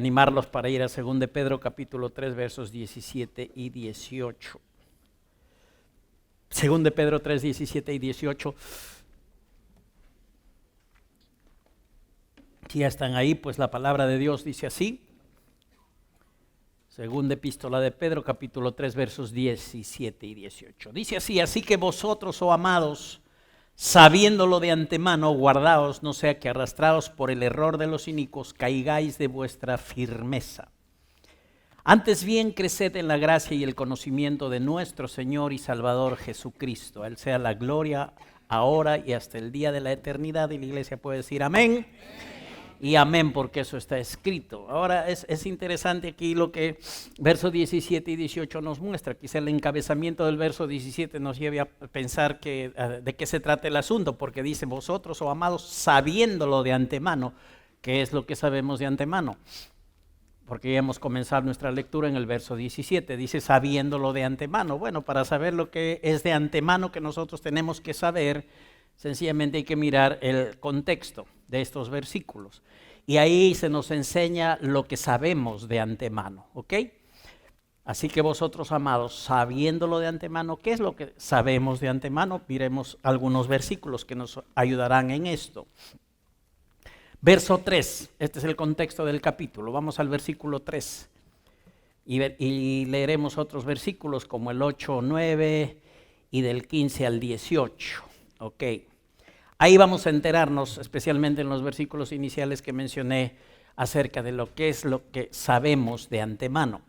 animarlos para ir a 2 de Pedro capítulo 3 versos 17 y 18. 2 de Pedro 3, 17 y 18. Si ya están ahí, pues la palabra de Dios dice así. Segunda epístola de Pedro capítulo 3 versos 17 y 18. Dice así: así que vosotros, oh amados, sabiéndolo de antemano, guardaos, no sea que arrastrados por el error de los inicuos, caigáis de vuestra firmeza. Antes bien, creced en la gracia y el conocimiento de nuestro Señor y Salvador Jesucristo. A Él sea la gloria ahora y hasta el día de la eternidad. Y la iglesia puede decir amén. Y amén, porque eso está escrito. Ahora es interesante aquí lo que versos 17 y 18 nos muestra. Quizá el encabezamiento del verso 17 nos lleve a pensar de qué se trata el asunto, porque dice: vosotros, oh amados, sabiéndolo de antemano. ¿Qué es lo que sabemos de antemano? Porque ya hemos comenzado nuestra lectura en el verso 17. Dice: sabiéndolo de antemano. Bueno, para saber lo que es de antemano que nosotros tenemos que saber, sencillamente hay que mirar el contexto de estos versículos. Y ahí se nos enseña lo que sabemos de antemano, ¿ok? Así que vosotros, amados, sabiéndolo de antemano, ¿qué es lo que sabemos de antemano? Miremos algunos versículos que nos ayudarán en esto. Verso 3, este es el contexto del capítulo. Vamos al versículo 3 y leeremos otros versículos como el 8, 9 y del 15 al 18, ¿ok? Ahí vamos a enterarnos, especialmente en los versículos iniciales que mencioné, acerca de lo que es lo que sabemos de antemano.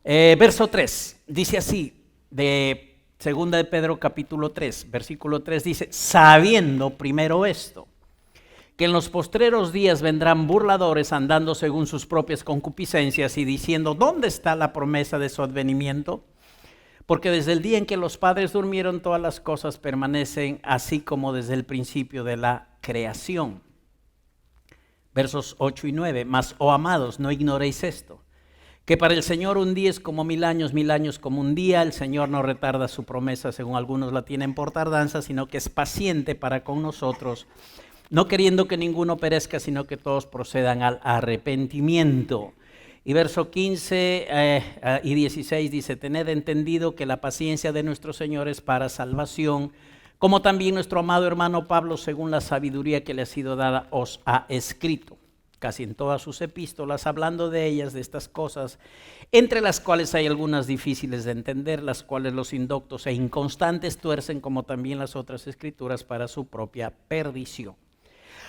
Verso 3, dice así, de 2 de Pedro capítulo 3, versículo 3 dice: sabiendo primero esto, que en los postreros días vendrán burladores andando según sus propias concupiscencias y diciendo: ¿dónde está la promesa de su advenimiento? Porque desde el día en que los padres durmieron, todas las cosas permanecen así como desde el principio de la creación. Versos 8 y 9. Mas, oh amados, no ignoréis esto, que para el Señor un día es como 1000 años como un día. El Señor no retarda su promesa, según algunos la tienen por tardanza, sino que es paciente para con nosotros, no queriendo que ninguno perezca, sino que todos procedan al arrepentimiento. Y verso 15 y 16 dice: tened entendido que la paciencia de nuestro Señor es para salvación, como también nuestro amado hermano Pablo, según la sabiduría que le ha sido dada, os ha escrito, casi en todas sus epístolas, hablando de ellas, de estas cosas, entre las cuales hay algunas difíciles de entender, las cuales los indoctos e inconstantes tuercen, como también las otras escrituras, para su propia perdición.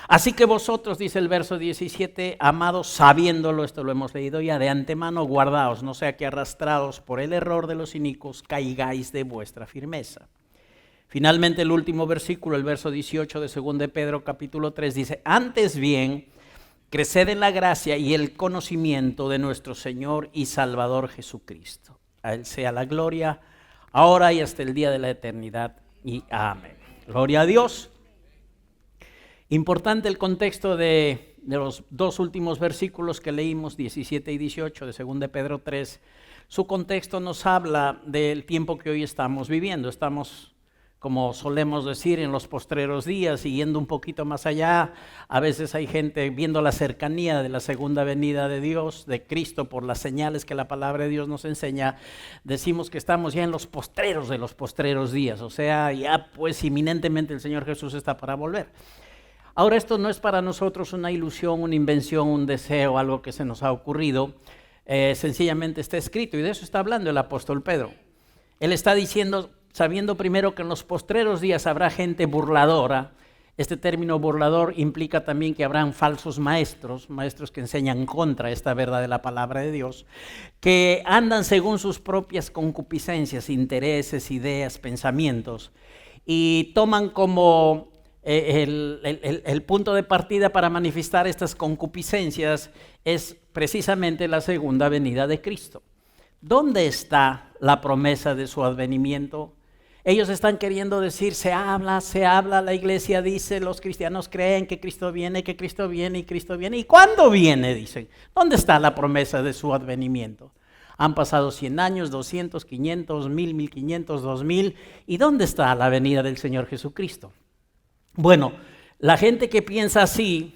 Así que vosotros, dice el verso 17, amados, sabiéndolo, esto lo hemos leído ya, de antemano guardaos, no sea que arrastrados por el error de los inicuos caigáis de vuestra firmeza. Finalmente el último versículo, el verso 18 de 2 de Pedro capítulo 3 dice: antes bien, creced en la gracia y el conocimiento de nuestro Señor y Salvador Jesucristo. A Él sea la gloria, ahora y hasta el día de la eternidad. Y amén. Gloria a Dios. Importante el contexto de los dos últimos versículos que leímos, 17 y 18 de 2 de Pedro 3. Su contexto nos habla del tiempo que hoy estamos viviendo. Estamos, como solemos decir, en los postreros días, y yendo un poquito más allá. A veces hay gente viendo la cercanía de la segunda venida de Dios, de Cristo, por las señales que la palabra de Dios nos enseña. Decimos que estamos ya en los postreros de los postreros días, o sea, ya pues inminentemente el Señor Jesús está para volver. Ahora, esto no es para nosotros una ilusión, una invención, un deseo, algo que se nos ha ocurrido. Sencillamente está escrito, y de eso está hablando el apóstol Pedro. Él está diciendo, sabiendo primero que en los postreros días habrá gente burladora. Este término burlador implica también que habrán falsos maestros que enseñan contra esta verdad de la palabra de Dios, que andan según sus propias concupiscencias, intereses, ideas, pensamientos, y toman como el punto de partida para manifestar estas concupiscencias es precisamente la segunda venida de Cristo. ¿Dónde está la promesa de su advenimiento? Ellos están queriendo decir: se habla, la iglesia dice, los cristianos creen que Cristo viene y Cristo viene. ¿Y cuándo viene? Dicen. ¿Dónde está la promesa de su advenimiento? Han pasado 100 años, 200, 500, 1000, 1500, 2000. ¿Y dónde está la venida del Señor Jesucristo? Bueno, la gente que piensa así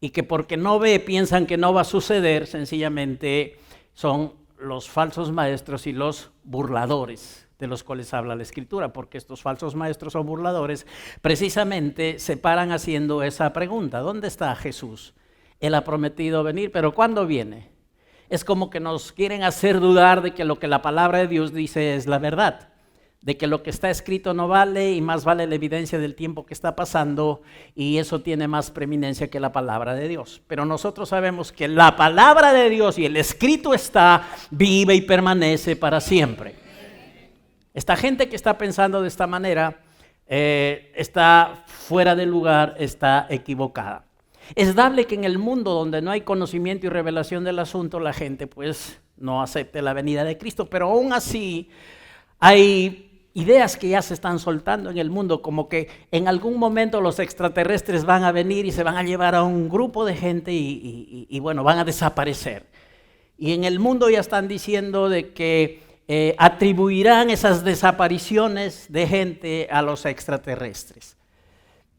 y que porque no ve piensan que no va a suceder, sencillamente son los falsos maestros y los burladores de los cuales habla la Escritura, porque estos falsos maestros o burladores precisamente se paran haciendo esa pregunta: ¿dónde está Jesús? Él ha prometido venir, pero ¿cuándo viene? Es como que nos quieren hacer dudar de que lo que la palabra de Dios dice es la verdad, de que lo que está escrito no vale y más vale la evidencia del tiempo que está pasando, y eso tiene más preeminencia que la palabra de Dios. Pero nosotros sabemos que la palabra de Dios y el escrito está, vive y permanece para siempre. Esta gente que está pensando de esta manera está fuera de lugar, está equivocada. Es dable que en el mundo donde no hay conocimiento y revelación del asunto, la gente pues no acepte la venida de Cristo, pero aún así hay ideas que ya se están soltando en el mundo, como que en algún momento los extraterrestres van a venir y se van a llevar a un grupo de gente y bueno, van a desaparecer. Y en el mundo ya están diciendo de que atribuirán esas desapariciones de gente a los extraterrestres.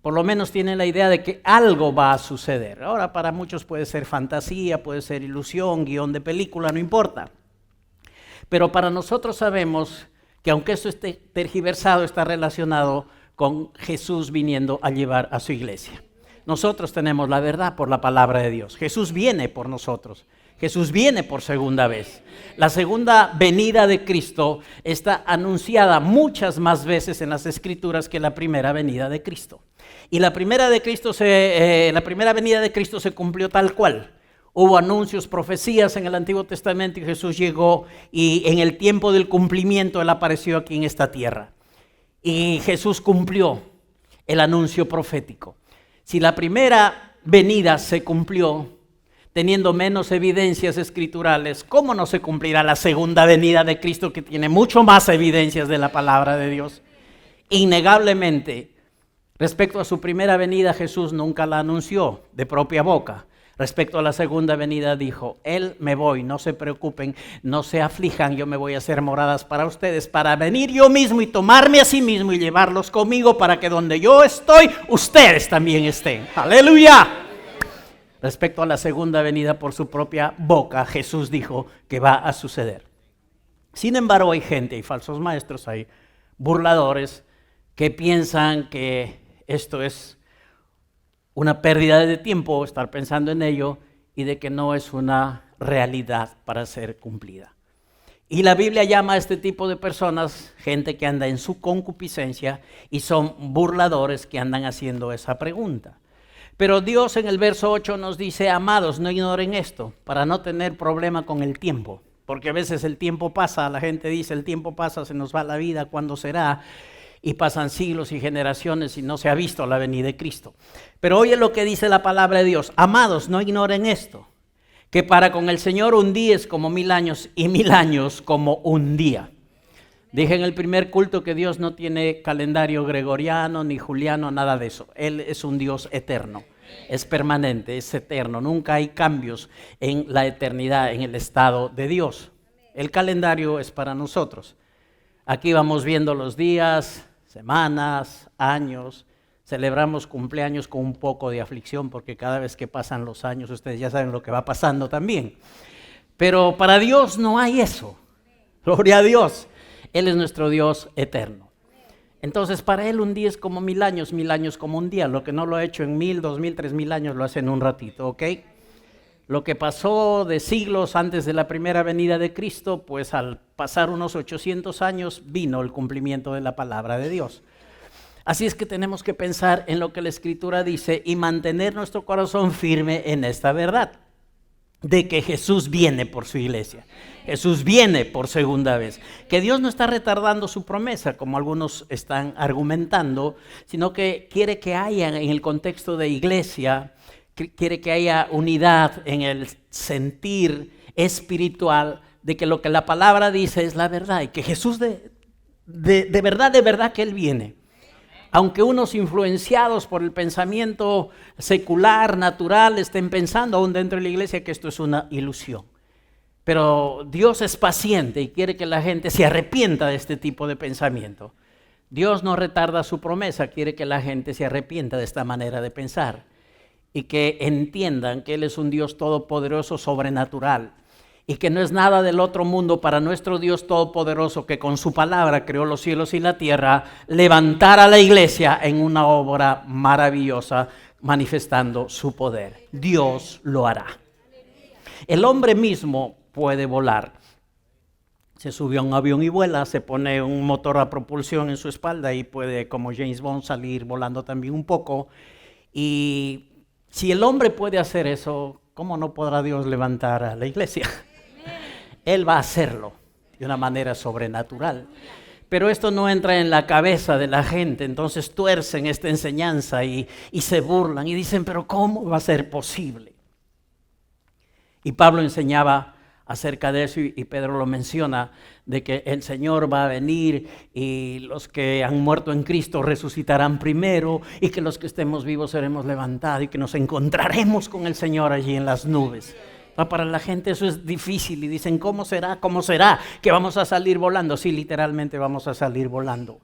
Por lo menos tienen la idea de que algo va a suceder. Ahora, para muchos puede ser fantasía, puede ser ilusión, guión de película, no importa. Pero para nosotros sabemos que aunque esto esté tergiversado, está relacionado con Jesús viniendo a llevar a su iglesia. Nosotros tenemos la verdad por la palabra de Dios. Jesús viene por nosotros. Jesús viene por segunda vez. La segunda venida de Cristo está anunciada muchas más veces en las Escrituras que la primera venida de Cristo. Y la primera venida de Cristo se cumplió tal cual. Hubo anuncios, profecías en el Antiguo Testamento y Jesús llegó, y en el tiempo del cumplimiento Él apareció aquí en esta tierra. Y Jesús cumplió el anuncio profético. Si la primera venida se cumplió teniendo menos evidencias escriturales, ¿cómo no se cumplirá la segunda venida de Cristo, que tiene mucho más evidencias de la palabra de Dios? Innegablemente, respecto a su primera venida, Jesús nunca la anunció de propia boca. Respecto a la segunda venida dijo: Él me voy, no se preocupen, no se aflijan, yo me voy a hacer moradas para ustedes, para venir yo mismo y tomarme a sí mismo y llevarlos conmigo, para que donde yo estoy, ustedes también estén. ¡Aleluya! Respecto a la segunda venida, por su propia boca, Jesús dijo que va a suceder. Sin embargo, hay gente, hay falsos maestros, hay burladores que piensan que esto es una pérdida de tiempo, estar pensando en ello, y de que no es una realidad para ser cumplida. Y la Biblia llama a este tipo de personas gente que anda en su concupiscencia, y son burladores que andan haciendo esa pregunta. Pero Dios en el verso 8 nos dice: amados, no ignoren esto, para no tener problema con el tiempo. Porque a veces el tiempo pasa, la gente dice: el tiempo pasa, se nos va la vida, ¿cuándo será? Y pasan siglos y generaciones y no se ha visto la venida de Cristo. Pero oye lo que dice la palabra de Dios: amados, no ignoren esto, que para con el Señor un día es como 1000 años y 1000 años como un día. Dije en el primer culto que Dios no tiene calendario gregoriano ni juliano, nada de eso. Él es un Dios eterno, es permanente, es eterno. Nunca hay cambios en la eternidad, en el estado de Dios. El calendario es para nosotros. Aquí vamos viendo los días, semanas, años. Celebramos cumpleaños con un poco de aflicción, porque cada vez que pasan los años, ustedes ya saben lo que va pasando también. Pero para Dios no hay eso. Gloria a Dios. Él es nuestro Dios eterno. Entonces, para Él un día es como 1000 años como un día. Lo que no lo ha hecho en 1000, 2000, 3000 años lo hace en un ratito, ¿ok? Lo que pasó de siglos antes de la primera venida de Cristo, pues al pasar unos 800 años vino el cumplimiento de la palabra de Dios. Así es que tenemos que pensar en lo que la Escritura dice y mantener nuestro corazón firme en esta verdad, de que Jesús viene por su iglesia. Jesús viene por segunda vez. Que Dios no está retardando su promesa, como algunos están argumentando, sino que quiere que haya en el contexto de iglesia, quiere que haya unidad en el sentir espiritual de que lo que la palabra dice es la verdad, y que Jesús de verdad que Él viene. Aunque unos influenciados por el pensamiento secular, natural, estén pensando aún dentro de la iglesia que esto es una ilusión. Pero Dios es paciente y quiere que la gente se arrepienta de este tipo de pensamiento. Dios no retarda su promesa, quiere que la gente se arrepienta de esta manera de pensar. y que entiendan que Él es un Dios todopoderoso, sobrenatural, y que no es nada del otro mundo para nuestro Dios todopoderoso, que con su palabra creó los cielos y la tierra, levantar a la iglesia en una obra maravillosa, manifestando su poder. Dios lo hará. El hombre mismo puede volar. Se subió a un avión y vuela, se pone un motor a propulsión en su espalda y puede, como James Bond, salir volando también un poco. Y si el hombre puede hacer eso, ¿cómo no podrá Dios levantar a la iglesia? Él va a hacerlo de una manera sobrenatural. Pero esto no entra en la cabeza de la gente, entonces tuercen esta enseñanza y se burlan y dicen, pero ¿cómo va a ser posible? Y Pablo enseñaba acerca de eso y Pedro lo menciona, de que el Señor va a venir y los que han muerto en Cristo resucitarán primero y que los que estemos vivos seremos levantados y que nos encontraremos con el Señor allí en las nubes. Para la gente eso es difícil y dicen, ¿cómo será? ¿Cómo será que vamos a salir volando? Sí, literalmente vamos a salir volando.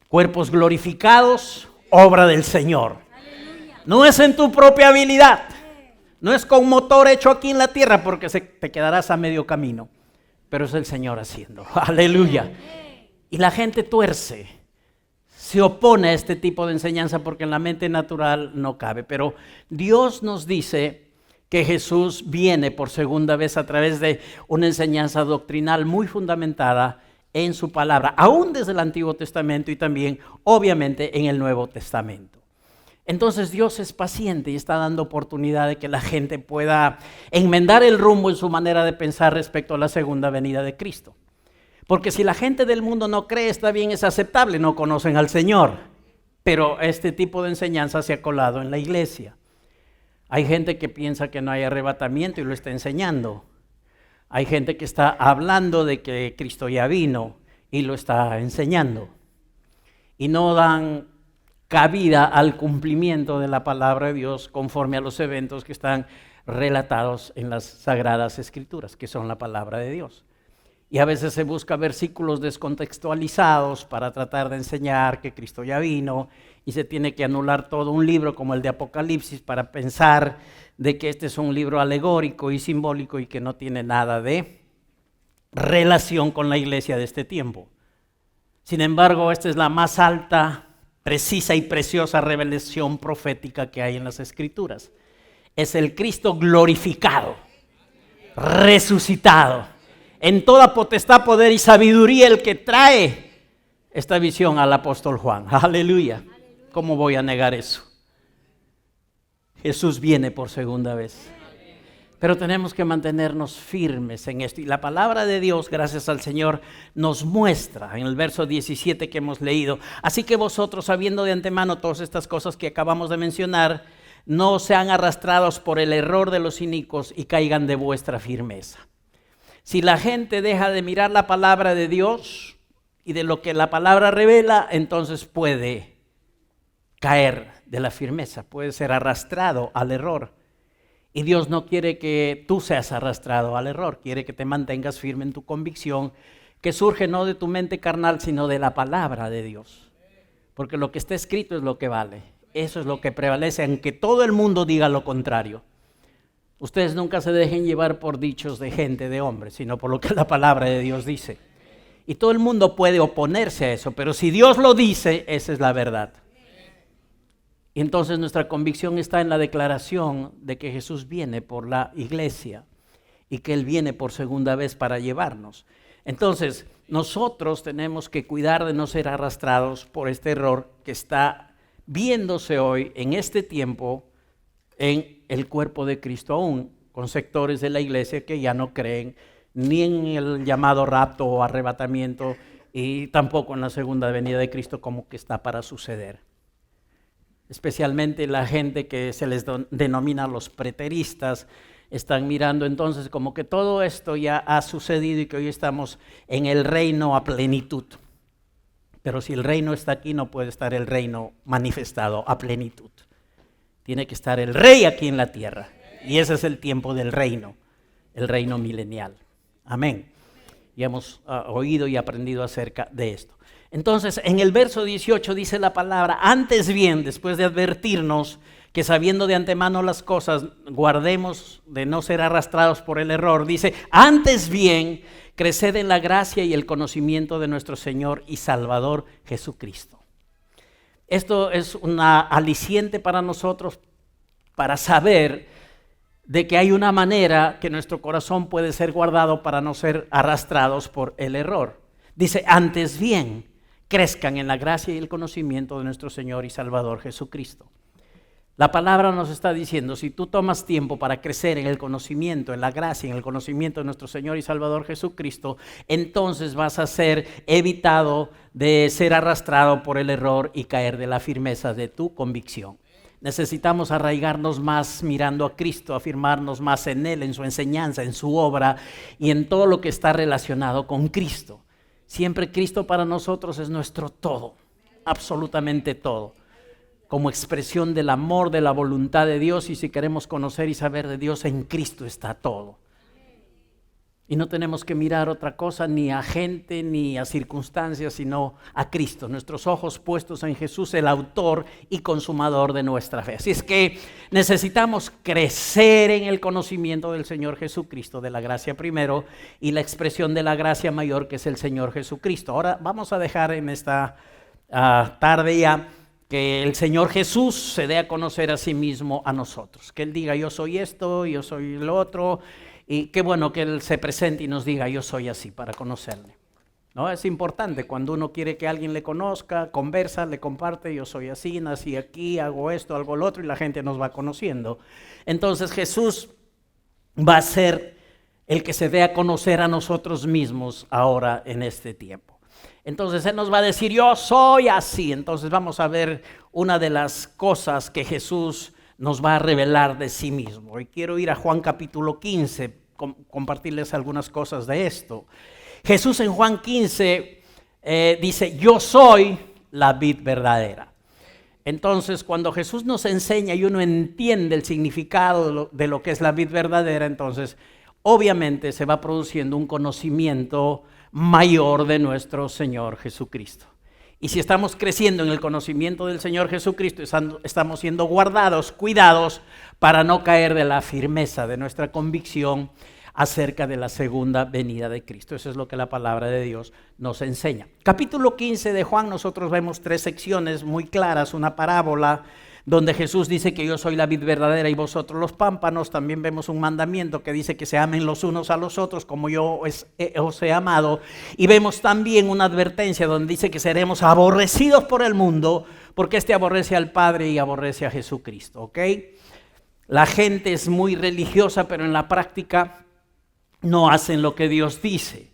Cuerpos glorificados, obra del Señor. No es en tu propia habilidad. No es con motor hecho aquí en la tierra porque te quedarás a medio camino. Pero es el Señor haciendo. Aleluya. Y la gente tuerce. Se opone a este tipo de enseñanza porque en la mente natural no cabe. Pero Dios nos dice que Jesús viene por segunda vez a través de una enseñanza doctrinal muy fundamentada en su palabra, aún desde el Antiguo Testamento y también, obviamente, en el Nuevo Testamento. Entonces Dios es paciente y está dando oportunidad de que la gente pueda enmendar el rumbo en su manera de pensar respecto a la segunda venida de Cristo. Porque si la gente del mundo no cree, está bien, es aceptable, no conocen al Señor. Pero este tipo de enseñanza se ha colado en la iglesia. Hay gente que piensa que no hay arrebatamiento y lo está enseñando. Hay gente que está hablando de que Cristo ya vino y lo está enseñando. Y no dan cabida al cumplimiento de la palabra de Dios conforme a los eventos que están relatados en las Sagradas Escrituras, que son la palabra de Dios. Y a veces se busca versículos descontextualizados para tratar de enseñar que Cristo ya vino y se tiene que anular todo un libro como el de Apocalipsis para pensar de que este es un libro alegórico y simbólico y que no tiene nada de relación con la iglesia de este tiempo. Sin embargo, esta es la más alta, precisa y preciosa revelación profética que hay en las Escrituras. Es el Cristo glorificado, resucitado. En toda potestad, poder y sabiduría el que trae esta visión al apóstol Juan. Aleluya. ¿Cómo voy a negar eso? Jesús viene por segunda vez. Pero tenemos que mantenernos firmes en esto. Y la palabra de Dios, gracias al Señor, nos muestra en el verso 17 que hemos leído. Así que vosotros, sabiendo de antemano todas estas cosas que acabamos de mencionar, no sean arrastrados por el error de los inicuos y caigan de vuestra firmeza. Si la gente deja de mirar la palabra de Dios y de lo que la palabra revela, entonces puede caer de la firmeza, puede ser arrastrado al error. Y Dios no quiere que tú seas arrastrado al error, quiere que te mantengas firme en tu convicción, que surge no de tu mente carnal, sino de la palabra de Dios. Porque lo que está escrito es lo que vale, eso es lo que prevalece, aunque todo el mundo diga lo contrario. Ustedes nunca se dejen llevar por dichos de gente, de hombres, sino por lo que la palabra de Dios dice. Y todo el mundo puede oponerse a eso, pero si Dios lo dice, esa es la verdad. Y entonces nuestra convicción está en la declaración de que Jesús viene por la iglesia y que Él viene por segunda vez para llevarnos. Entonces, nosotros tenemos que cuidar de no ser arrastrados por este error que está viéndose hoy en este tiempo en el cuerpo de Cristo aún, con sectores de la iglesia que ya no creen ni en el llamado rapto o arrebatamiento y tampoco en la segunda venida de Cristo como que está para suceder. Especialmente la gente que se les denomina los preteristas, están mirando entonces como que todo esto ya ha sucedido y que hoy estamos en el reino a plenitud. Pero si el reino está aquí, no puede estar el reino manifestado a plenitud. Tiene que estar el rey aquí en la tierra. Y ese es el tiempo del reino, el reino milenial. Amén. y hemos oído y aprendido acerca de esto. Entonces, en el verso 18 dice la palabra, antes bien, después de advertirnos que sabiendo de antemano las cosas, guardemos de no ser arrastrados por el error, dice, antes bien, creced en la gracia y el conocimiento de nuestro Señor y Salvador Jesucristo. Esto es una aliciente para nosotros para saber de que hay una manera que nuestro corazón puede ser guardado para no ser arrastrados por el error. Dice, antes bien, crezcan en la gracia y el conocimiento de nuestro Señor y Salvador Jesucristo. La palabra nos está diciendo, si tú tomas tiempo para crecer en el conocimiento, en la gracia, en el conocimiento de nuestro Señor y Salvador Jesucristo, entonces vas a ser evitado de ser arrastrado por el error y caer de la firmeza de tu convicción. Necesitamos arraigarnos más mirando a Cristo, afirmarnos más en Él, en su enseñanza, en su obra y en todo lo que está relacionado con Cristo. Siempre Cristo para nosotros es nuestro todo, absolutamente todo. Como expresión del amor, de la voluntad de Dios, y si queremos conocer y saber de Dios, en Cristo está todo. Y no tenemos que mirar otra cosa, ni a gente, ni a circunstancias, sino a Cristo. Nuestros ojos puestos en Jesús, el autor y consumador de nuestra fe. Así es que necesitamos crecer en el conocimiento del Señor Jesucristo, de la gracia primero, y la expresión de la gracia mayor, que es el Señor Jesucristo. Ahora vamos a dejar en esta tarde ya que el Señor Jesús se dé a conocer a sí mismo a nosotros. Que Él diga, yo soy esto, yo soy lo otro. Y qué bueno que Él se presente y nos diga, yo soy así, para conocerle. ¿No? Es importante cuando uno quiere que alguien le conozca, conversa, le comparte, yo soy así, nací aquí, hago esto, hago lo otro, y la gente nos va conociendo. Entonces Jesús va a ser el que se dé a conocer a nosotros mismos ahora en este tiempo. Entonces Él nos va a decir, yo soy así. Entonces vamos a ver una de las cosas que Jesús nos va a revelar de sí mismo. Y quiero ir a Juan capítulo 15, compartirles algunas cosas de esto. Jesús en Juan 15 dice, yo soy la vid verdadera. Entonces cuando Jesús nos enseña y uno entiende el significado de lo que es la vid verdadera, entonces obviamente se va produciendo un conocimiento mayor de nuestro Señor Jesucristo. Y si estamos creciendo en el conocimiento del Señor Jesucristo, estamos siendo guardados, cuidados, para no caer de la firmeza de nuestra convicción acerca de la segunda venida de Cristo. Eso es lo que la palabra de Dios nos enseña. Capítulo 15 de Juan, nosotros vemos tres secciones muy claras, una parábola donde Jesús dice que yo soy la vid verdadera y vosotros los pámpanos. También vemos un mandamiento que dice que se amen los unos a los otros como yo os he amado. Y vemos también una advertencia donde dice que seremos aborrecidos por el mundo porque este aborrece al Padre y aborrece a Jesucristo. ¿Ok? La gente es muy religiosa, pero en la práctica no hacen lo que Dios dice.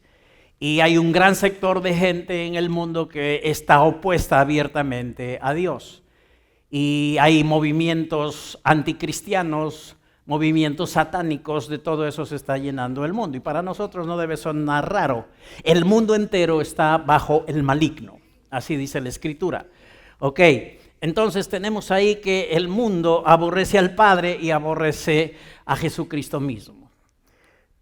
Y hay un gran sector de gente en el mundo que está opuesta abiertamente a Dios. Y hay movimientos anticristianos, movimientos satánicos, de todo eso se está llenando el mundo. Y para nosotros no debe sonar raro. El mundo entero está bajo el maligno, así dice la Escritura. Ok, entonces tenemos ahí que el mundo aborrece al Padre y aborrece a Jesucristo mismo.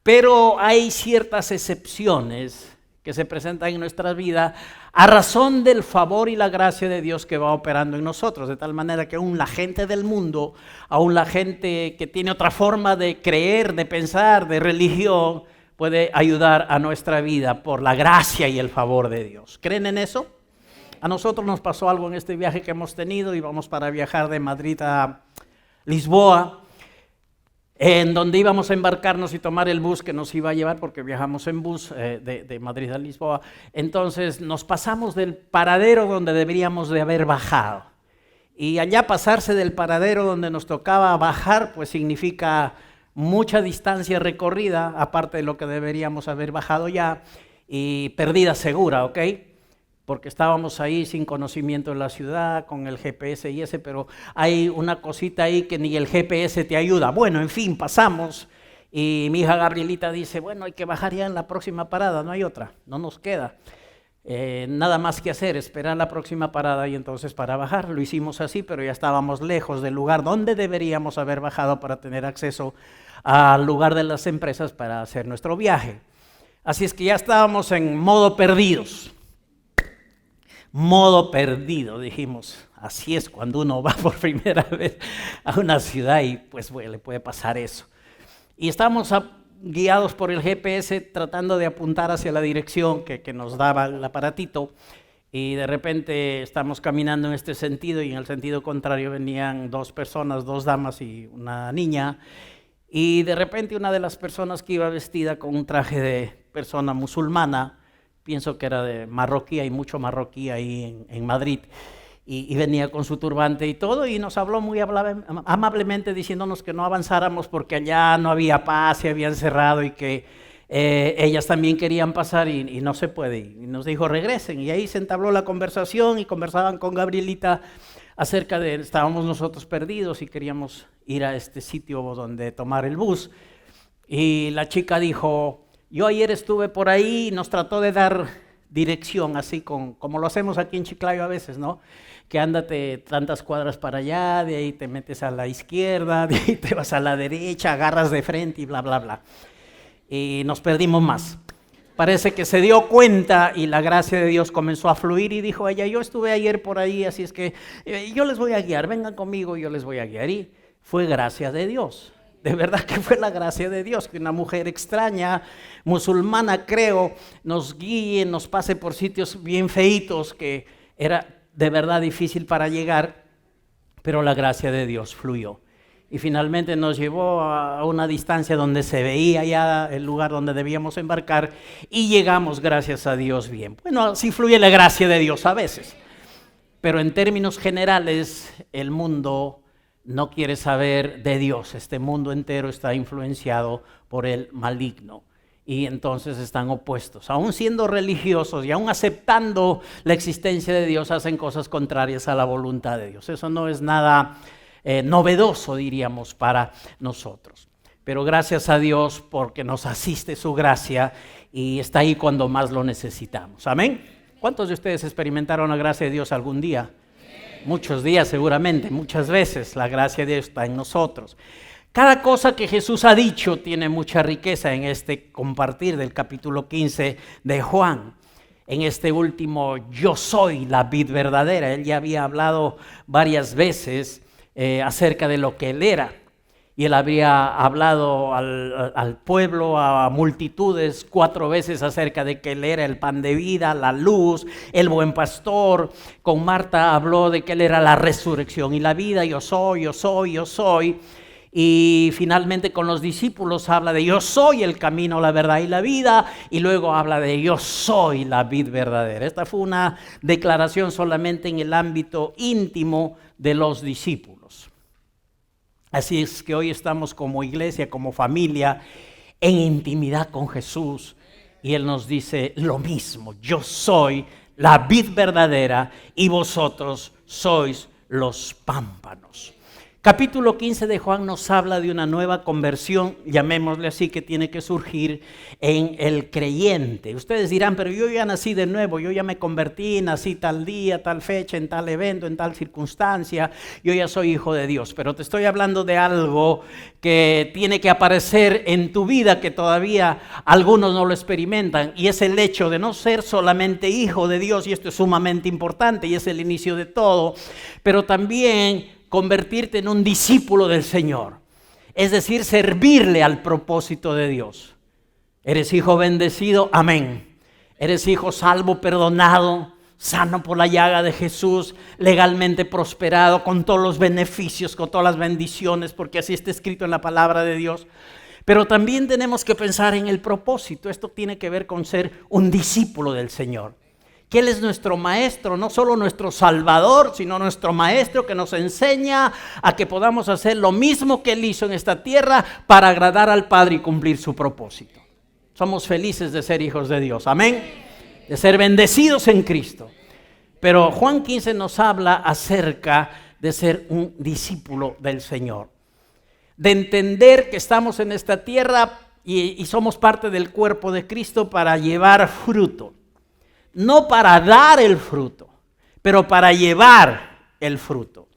Pero hay ciertas excepciones que se presentan en nuestra vida a razón del favor y la gracia de Dios que va operando en nosotros, de tal manera que aún la gente del mundo, aún la gente que tiene otra forma de creer, de pensar, de religión, puede ayudar a nuestra vida por la gracia y el favor de Dios. ¿Creen en eso? A nosotros nos pasó algo en este viaje que hemos tenido, íbamos para viajar de Madrid a Lisboa, en donde íbamos a embarcarnos y tomar el bus que nos iba a llevar, porque viajamos en bus de Madrid a Lisboa. Entonces nos pasamos del paradero donde deberíamos de haber bajado. Y allá pasarse del paradero donde nos tocaba bajar, pues significa mucha distancia recorrida, aparte de lo que deberíamos haber bajado ya, y pérdida segura, ¿ok? Porque estábamos ahí sin conocimiento de la ciudad, con el GPS y ese, pero hay una cosita ahí que ni el GPS te ayuda. Bueno, en fin, pasamos y mi hija Gabrielita dice, bueno, hay que bajar ya en la próxima parada, no hay otra, no nos queda nada más que hacer, esperar la próxima parada y entonces para bajar. Lo hicimos así, pero ya estábamos lejos del lugar donde deberíamos haber bajado para tener acceso al lugar de las empresas para hacer nuestro viaje. Así es que ya estábamos en modo perdidos. Modo perdido, dijimos. Así es cuando uno va por primera vez a una ciudad y pues bueno, le puede pasar eso. Y estábamos guiados por el GPS tratando de apuntar hacia la dirección que nos daba el aparatito. Y de repente estamos caminando en este sentido y en el sentido contrario venían dos personas, dos damas y una niña. Y de repente una de las personas que iba vestida con un traje de persona musulmana, pienso que era de marroquí, hay mucho marroquí ahí en Madrid, y venía con su turbante y todo, y nos habló muy amablemente diciéndonos que no avanzáramos porque allá no había paz, se habían cerrado y que ellas también querían pasar y no se puede. Y nos dijo regresen, y ahí se entabló la conversación y conversaban con Gabrielita acerca de, estábamos nosotros perdidos y queríamos ir a este sitio donde tomar el bus. Y la chica dijo, yo ayer estuve por ahí y nos trató de dar dirección, así como lo hacemos aquí en Chiclayo a veces, ¿no? Que ándate tantas cuadras para allá, de ahí te metes a la izquierda, de ahí te vas a la derecha, agarras de frente y bla, bla, bla. Y nos perdimos más. Parece que se dio cuenta y la gracia de Dios comenzó a fluir y dijo ella, yo estuve ayer por ahí, así es que yo les voy a guiar, vengan conmigo, yo les voy a guiar. Y fue gracia de Dios, de verdad que fue la gracia de Dios, que una mujer extraña, musulmana creo, nos guíe, nos pase por sitios bien feitos que era de verdad difícil para llegar, pero la gracia de Dios fluyó. Y finalmente nos llevó a una distancia donde se veía ya el lugar donde debíamos embarcar y llegamos, gracias a Dios, bien. Bueno, así fluye la gracia de Dios a veces, pero en términos generales el mundo no quiere saber de Dios. Este mundo entero está influenciado por el maligno y entonces están opuestos. Aún siendo religiosos y aún aceptando la existencia de Dios, hacen cosas contrarias a la voluntad de Dios. Eso no es nada novedoso, diríamos, para nosotros. Pero gracias a Dios porque nos asiste su gracia y está ahí cuando más lo necesitamos. Amén. ¿Cuántos de ustedes experimentaron la gracia de Dios algún día? Muchos días seguramente, muchas veces la gracia de Dios está en nosotros. Cada cosa que Jesús ha dicho tiene mucha riqueza en este compartir del capítulo 15 de Juan. En este último, yo soy la vid verdadera. Él ya había hablado varias veces acerca de lo que él era. Y él había hablado al pueblo, a multitudes 4 veces acerca de que él era el pan de vida, la luz, el buen pastor. Con Marta habló de que él era la resurrección y la vida, yo soy, yo soy, yo soy. Y finalmente con los discípulos habla de yo soy el camino, la verdad y la vida. Y luego habla de yo soy la vid verdadera. Esta fue una declaración solamente en el ámbito íntimo de los discípulos. Así es que hoy estamos como iglesia, como familia, en intimidad con Jesús. Y Él nos dice lo mismo, yo soy la vid verdadera y vosotros sois los pámpanos. Capítulo 15 de Juan nos habla de una nueva conversión, llamémosle así, que tiene que surgir en el creyente. Ustedes dirán, pero yo ya nací de nuevo, yo ya me convertí, nací tal día, tal fecha, en tal evento, en tal circunstancia, yo ya soy hijo de Dios. Pero te estoy hablando de algo que tiene que aparecer en tu vida, que todavía algunos no lo experimentan, y es el hecho de no ser solamente hijo de Dios, y esto es sumamente importante, y es el inicio de todo, pero también convertirte en un discípulo del Señor, es decir, servirle al propósito de Dios. Eres hijo bendecido, amén. Eres hijo salvo, perdonado, sano por la llaga de Jesús, legalmente prosperado, con todos los beneficios, con todas las bendiciones, porque así está escrito en la palabra de Dios. Pero también tenemos que pensar en el propósito. Esto tiene que ver con ser un discípulo del Señor. Que Él es nuestro maestro, no solo nuestro salvador, sino nuestro maestro que nos enseña a que podamos hacer lo mismo que Él hizo en esta tierra para agradar al Padre y cumplir su propósito. Somos felices de ser hijos de Dios, amén, de ser bendecidos en Cristo. Pero Juan 15 nos habla acerca de ser un discípulo del Señor, de entender que estamos en esta tierra y somos parte del cuerpo de Cristo para llevar fruto. No para dar el fruto, pero para llevar el fruto.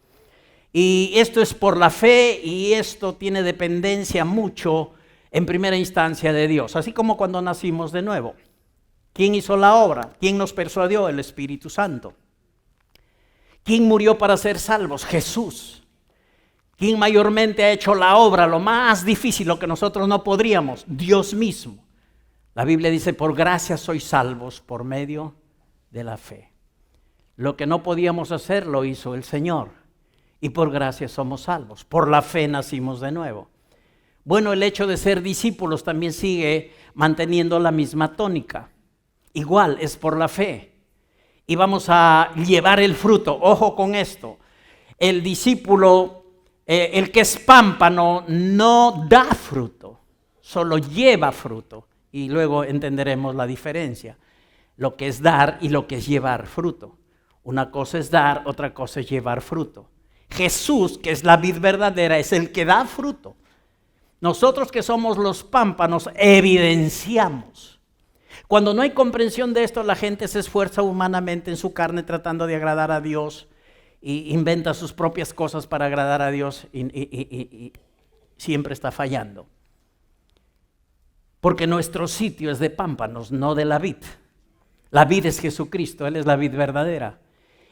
Y esto es por la fe y esto tiene dependencia mucho en primera instancia de Dios, así como cuando nacimos de nuevo. ¿Quién hizo la obra? ¿Quién nos persuadió? El Espíritu Santo. ¿Quién murió para ser salvos? Jesús. ¿Quién mayormente ha hecho la obra, lo más difícil, lo que nosotros no podríamos? Dios mismo. La Biblia dice, por gracia sois salvos por medio de la fe. Lo que no podíamos hacer lo hizo el Señor. Y por gracia somos salvos. Por la fe nacimos de nuevo. Bueno, el hecho de ser discípulos también sigue manteniendo la misma tónica. Igual, es por la fe. Y vamos a llevar el fruto. Ojo con esto. El discípulo, el que es pámpano, no da fruto. Solo lleva fruto. Y luego entenderemos la diferencia. Lo que es dar y lo que es llevar fruto. Una cosa es dar, otra cosa es llevar fruto. Jesús, que es la vid verdadera, es el que da fruto. Nosotros que somos los pámpanos evidenciamos. Cuando no hay comprensión de esto, la gente se esfuerza humanamente en su carne tratando de agradar a Dios y inventa sus propias cosas para agradar a Dios y siempre está fallando. Porque nuestro sitio es de pámpanos, no de la vid. La vid es Jesucristo, Él es la vid verdadera.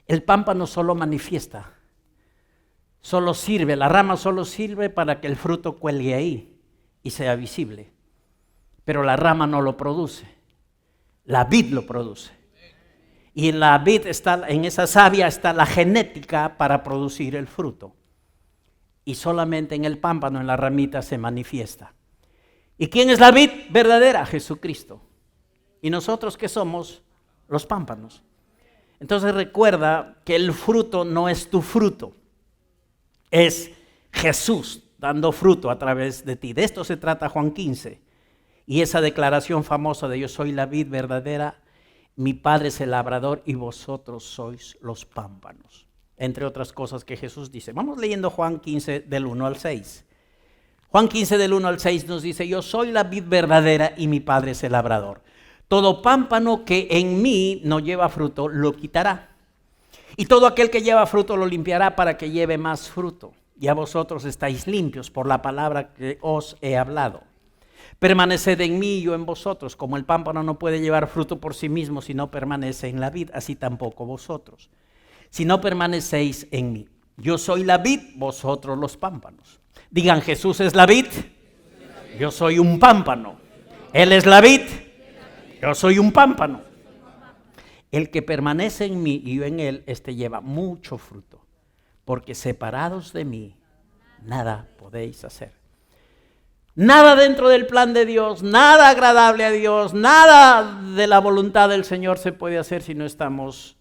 El pámpano solo manifiesta. Solo sirve, la rama solo sirve para que el fruto cuelgue ahí y sea visible. Pero la rama no lo produce, la vid lo produce. Y en la vid está, en esa savia está la genética para producir el fruto. Y solamente en el pámpano, en la ramita se manifiesta. ¿Y quién es la vid verdadera? Jesucristo. ¿Y nosotros qué somos? Los pámpanos. Entonces recuerda que el fruto no es tu fruto. Es Jesús dando fruto a través de ti. De esto se trata Juan 15. Y esa declaración famosa de yo soy la vid verdadera, mi Padre es el labrador y vosotros sois los pámpanos. Entre otras cosas que Jesús dice. Vamos leyendo Juan 15 del 1 al 6. Juan 15 del 1 al 6 nos dice, yo soy la vid verdadera y mi Padre es el labrador. Todo pámpano que en mí no lleva fruto, lo quitará. Y todo aquel que lleva fruto lo limpiará para que lleve más fruto. Ya vosotros estáis limpios por la palabra que os he hablado. Permaneced en mí y yo en vosotros. Como el pámpano no puede llevar fruto por sí mismo si no permanece en la vid, así tampoco vosotros. Si no permanecéis en mí. Yo soy la vid, vosotros los pámpanos. Digan, Jesús es la vid, yo soy un pámpano. Él es la vid, yo soy un pámpano. El que permanece en mí y yo en él, lleva mucho fruto. Porque separados de mí, nada podéis hacer. Nada dentro del plan de Dios, nada agradable a Dios, nada de la voluntad del Señor se puede hacer si no estamos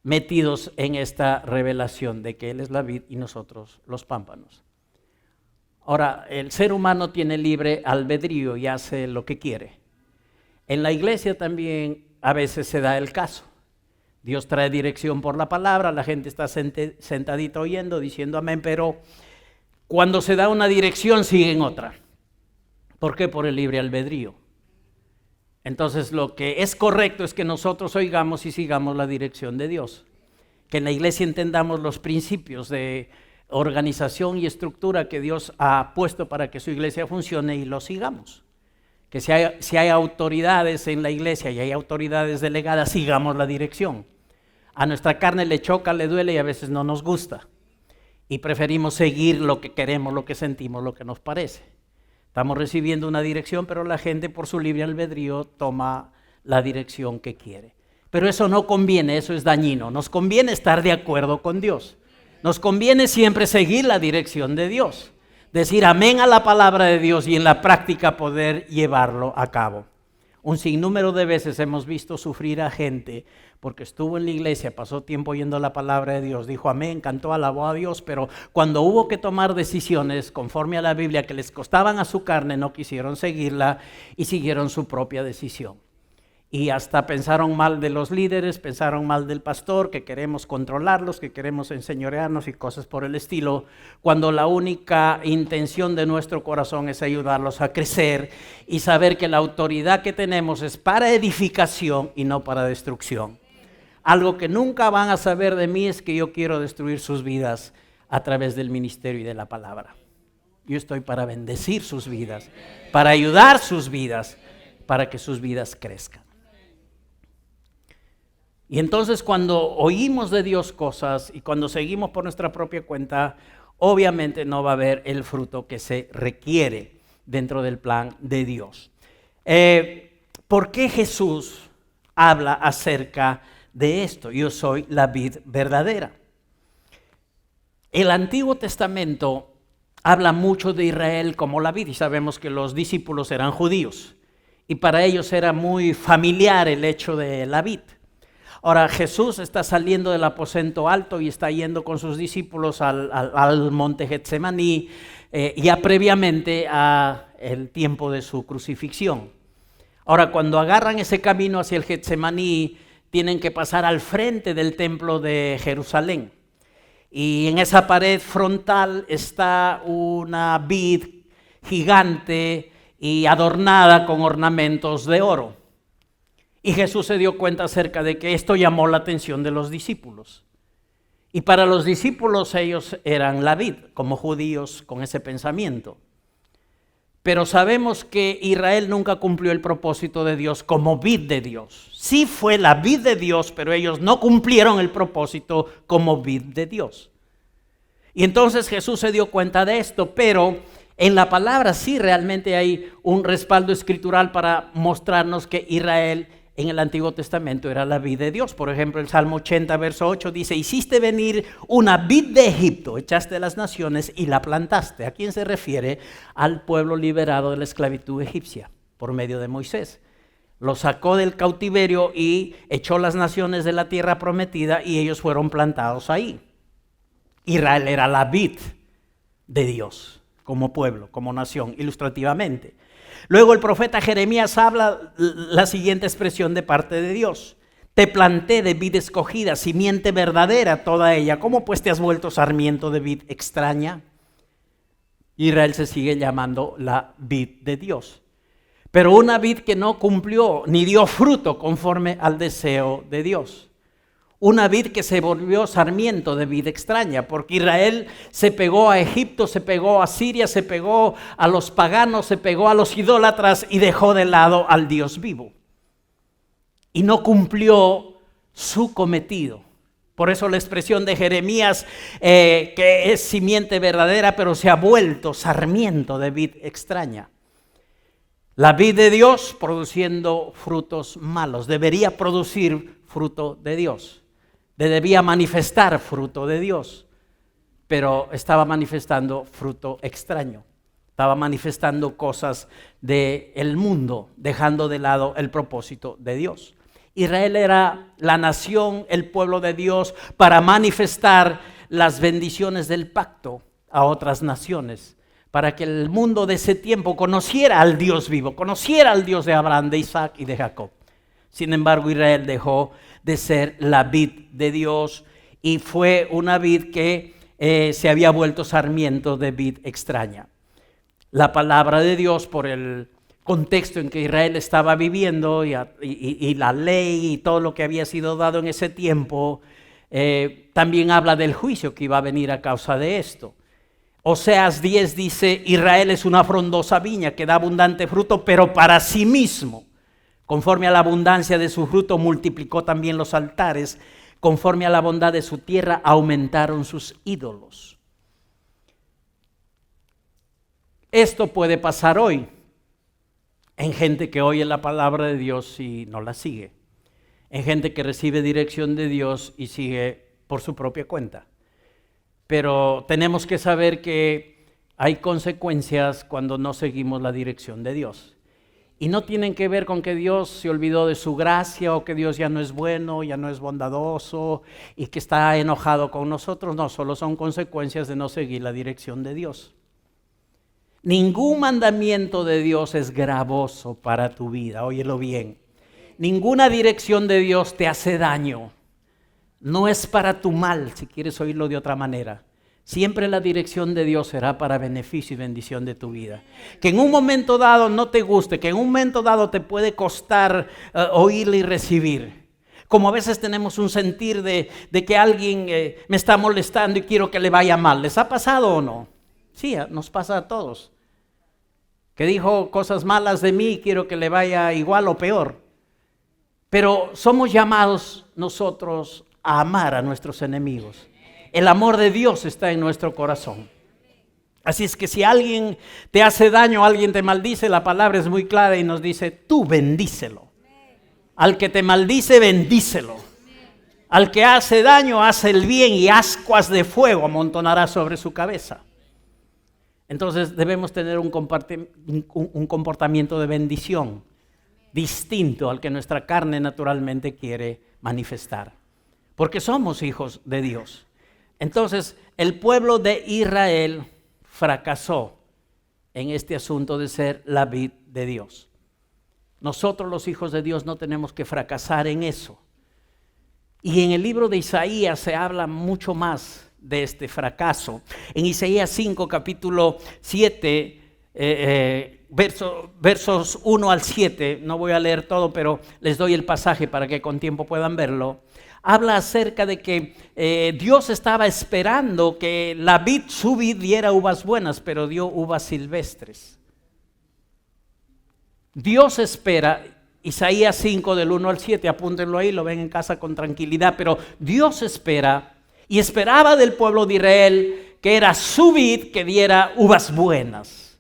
metidos en esta revelación de que Él es la vid y nosotros los pámpanos. Ahora, el ser humano tiene libre albedrío y hace lo que quiere. En la iglesia también a veces se da el caso. Dios trae dirección por la palabra, la gente está sentadita oyendo, diciendo amén, pero cuando se da una dirección siguen otra. ¿Por qué? Por el libre albedrío. Entonces lo que es correcto es que nosotros oigamos y sigamos la dirección de Dios. Que en la iglesia entendamos los principios de organización y estructura que Dios ha puesto para que su iglesia funcione y lo sigamos. Que si hay autoridades en la iglesia y hay autoridades delegadas, sigamos la dirección. A nuestra carne le choca, le duele y a veces no nos gusta. Y preferimos seguir lo que queremos, lo que sentimos, lo que nos parece. Estamos recibiendo una dirección, pero la gente por su libre albedrío toma la dirección que quiere. Pero eso no conviene, eso es dañino. Nos conviene estar de acuerdo con Dios. Nos conviene siempre seguir la dirección de Dios. Decir amén a la palabra de Dios y en la práctica poder llevarlo a cabo. Un sinnúmero de veces hemos visto sufrir a gente porque estuvo en la iglesia, pasó tiempo oyendo la palabra de Dios, dijo amén, cantó, alabó a Dios, pero cuando hubo que tomar decisiones conforme a la Biblia que les costaban a su carne, no quisieron seguirla y siguieron su propia decisión. Y hasta pensaron mal de los líderes, pensaron mal del pastor, que queremos controlarlos, que queremos enseñorearnos y cosas por el estilo, cuando la única intención de nuestro corazón es ayudarlos a crecer y saber que la autoridad que tenemos es para edificación y no para destrucción. Algo que nunca van a saber de mí es que yo quiero destruir sus vidas a través del ministerio y de la palabra. Yo estoy para bendecir sus vidas, para ayudar sus vidas, para que sus vidas crezcan. Y entonces cuando oímos de Dios cosas y cuando seguimos por nuestra propia cuenta, obviamente no va a haber el fruto que se requiere dentro del plan de Dios. ¿Por qué Jesús habla acerca de esto? Yo soy la vid verdadera. El Antiguo Testamento habla mucho de Israel como la vid y sabemos que los discípulos eran judíos y para ellos era muy familiar el hecho de la vid. Ahora Jesús está saliendo del aposento alto y está yendo con sus discípulos al monte Getsemaní, ya previamente a el tiempo de su crucifixión. Ahora cuando agarran ese camino hacia el Getsemaní, tienen que pasar al frente del templo de Jerusalén. Y en esa pared frontal está una vid gigante y adornada con ornamentos de oro. Y Jesús se dio cuenta acerca de que esto llamó la atención de los discípulos. Y para los discípulos ellos eran la vid, como judíos con ese pensamiento. Pero sabemos que Israel nunca cumplió el propósito de Dios como vid de Dios. Sí fue la vid de Dios, pero ellos no cumplieron el propósito como vid de Dios. Y entonces Jesús se dio cuenta de esto, pero en la palabra sí realmente hay un respaldo escritural para mostrarnos que Israel en el Antiguo Testamento era la vid de Dios. Por ejemplo, el Salmo 80, verso 8 dice: hiciste venir una vid de Egipto, echaste las naciones y la plantaste. ¿A quién se refiere? Al pueblo liberado de la esclavitud egipcia por medio de Moisés. Lo sacó del cautiverio y echó las naciones de la tierra prometida y ellos fueron plantados ahí. Israel era la vid de Dios como pueblo, como nación, ilustrativamente. Luego el profeta Jeremías habla la siguiente expresión de parte de Dios: te planté de vid escogida, simiente verdadera toda ella. ¿Cómo pues te has vuelto sarmiento de vid extraña? Israel se sigue llamando la vid de Dios, pero una vid que no cumplió ni dio fruto conforme al deseo de Dios. Una vid que se volvió sarmiento de vid extraña, porque Israel se pegó a Egipto, se pegó a Siria, se pegó a los paganos, se pegó a los idólatras y dejó de lado al Dios vivo. Y no cumplió su cometido. Por eso la expresión de Jeremías, que es simiente verdadera, pero se ha vuelto sarmiento de vid extraña. La vid de Dios produciendo frutos malos, debería producir fruto de Dios. Debía manifestar fruto de Dios, pero estaba manifestando fruto extraño. Estaba manifestando cosas del mundo, dejando de lado el propósito de Dios. Israel era la nación, el pueblo de Dios, para manifestar las bendiciones del pacto a otras naciones, para que el mundo de ese tiempo conociera al Dios vivo, conociera al Dios de Abraham, de Isaac y de Jacob. Sin embargo, Israel dejó de ser la vid de Dios y fue una vid que se había vuelto sarmiento de vid extraña. La palabra de Dios, por el contexto en que Israel estaba viviendo y la ley y todo lo que había sido dado en ese tiempo, también habla del juicio que iba a venir a causa de esto. Oseas 10 dice: Israel es una frondosa viña que da abundante fruto, pero para sí mismo. Conforme a la abundancia de su fruto multiplicó también los altares, conforme a la bondad de su tierra aumentaron sus ídolos. Esto puede pasar hoy en gente que oye la palabra de Dios y no la sigue, en gente que recibe dirección de Dios y sigue por su propia cuenta. Pero tenemos que saber que hay consecuencias cuando no seguimos la dirección de Dios. Y no tienen que ver con que Dios se olvidó de su gracia o que Dios ya no es bueno, ya no es bondadoso y que está enojado con nosotros. No, solo son consecuencias de no seguir la dirección de Dios. Ningún mandamiento de Dios es gravoso para tu vida, óyelo bien. Ninguna dirección de Dios te hace daño. No es para tu mal, si quieres oírlo de otra manera. Siempre la dirección de Dios será para beneficio y bendición de tu vida. Que en un momento dado no te guste, que en un momento dado te puede costar oírle y recibir. Como a veces tenemos un sentir de que alguien me está molestando y quiero que le vaya mal. ¿Les ha pasado o no? Sí, nos pasa a todos. Que dijo cosas malas de mí, quiero que le vaya igual o peor. Pero somos llamados nosotros a amar a nuestros enemigos. El amor de Dios está en nuestro corazón. Así es que si alguien te hace daño, alguien te maldice, la palabra es muy clara y nos dice, tú bendícelo. Al que te maldice, bendícelo. Al que hace daño, hace el bien y ascuas de fuego amontonará sobre su cabeza. Entonces debemos tener un comportamiento de bendición distinto al que nuestra carne naturalmente quiere manifestar. Porque somos hijos de Dios. Entonces el pueblo de Israel fracasó en este asunto de ser la vid de Dios. Nosotros los hijos de Dios no tenemos que fracasar en eso. Y en el libro de Isaías se habla mucho más de este fracaso. En Isaías 5, capítulo 7, versos 1 al 7, no voy a leer todo, pero les doy el pasaje para que con tiempo puedan verlo. Habla acerca de que Dios estaba esperando que la vid, su vid, diera uvas buenas, pero dio uvas silvestres. Dios espera, Isaías 5 del 1 al 7, apúntenlo ahí, lo ven en casa con tranquilidad, pero Dios espera y esperaba del pueblo de Israel que era su vid que diera uvas buenas,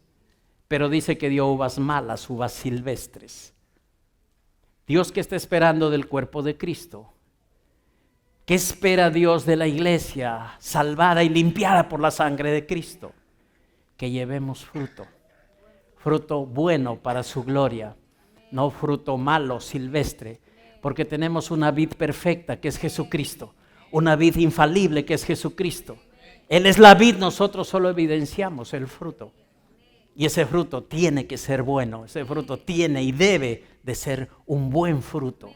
pero dice que dio uvas malas, uvas silvestres. Dios, ¿qué está esperando del cuerpo de Cristo? ¿Qué espera Dios de la iglesia salvada y limpiada por la sangre de Cristo? Que llevemos fruto, fruto bueno para su gloria, no fruto malo, silvestre, porque tenemos una vid perfecta que es Jesucristo, una vid infalible que es Jesucristo. Él es la vid, nosotros solo evidenciamos el fruto. Y ese fruto tiene que ser bueno, ese fruto tiene y debe de ser un buen fruto.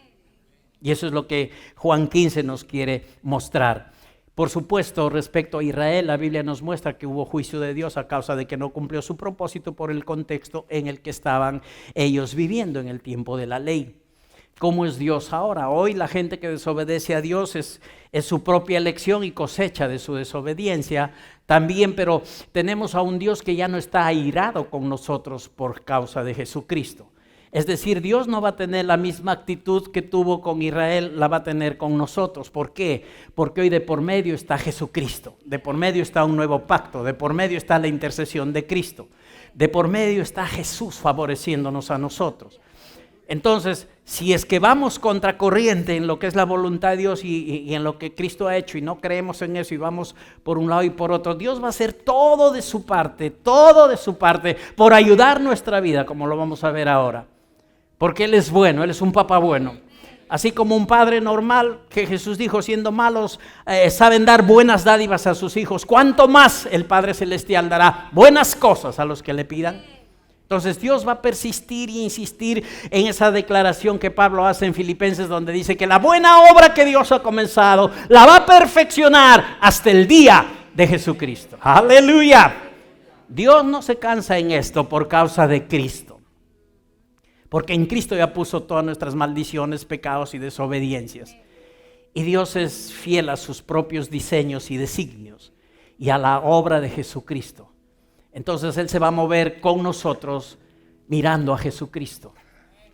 Y eso es lo que Juan 15 nos quiere mostrar. Por supuesto, respecto a Israel, la Biblia nos muestra que hubo juicio de Dios a causa de que no cumplió su propósito por el contexto en el que estaban ellos viviendo en el tiempo de la ley. ¿Cómo es Dios ahora? Hoy la gente que desobedece a Dios es su propia elección y cosecha de su desobediencia también, pero tenemos a un Dios que ya no está airado con nosotros por causa de Jesucristo. Es decir, Dios no va a tener la misma actitud que tuvo con Israel, la va a tener con nosotros. ¿Por qué? Porque hoy de por medio está Jesucristo, de por medio está un nuevo pacto, de por medio está la intercesión de Cristo, de por medio está Jesús favoreciéndonos a nosotros. Entonces, si es que vamos contracorriente en lo que es la voluntad de Dios y en lo que Cristo ha hecho y no creemos en eso y vamos por un lado y por otro, Dios va a hacer todo de su parte por ayudar nuestra vida, como lo vamos a ver ahora. Porque Él es bueno, Él es un papá bueno. Así como un padre normal, que Jesús dijo, siendo malos, saben dar buenas dádivas a sus hijos. ¿Cuánto más el Padre Celestial dará buenas cosas a los que le pidan? Entonces Dios va a persistir e insistir en esa declaración que Pablo hace en Filipenses, donde dice que la buena obra que Dios ha comenzado, la va a perfeccionar hasta el día de Jesucristo. ¡Aleluya! Dios no se cansa en esto por causa de Cristo. Porque en Cristo ya puso todas nuestras maldiciones, pecados y desobediencias. Y Dios es fiel a sus propios diseños y designios y a la obra de Jesucristo. Entonces Él se va a mover con nosotros mirando a Jesucristo,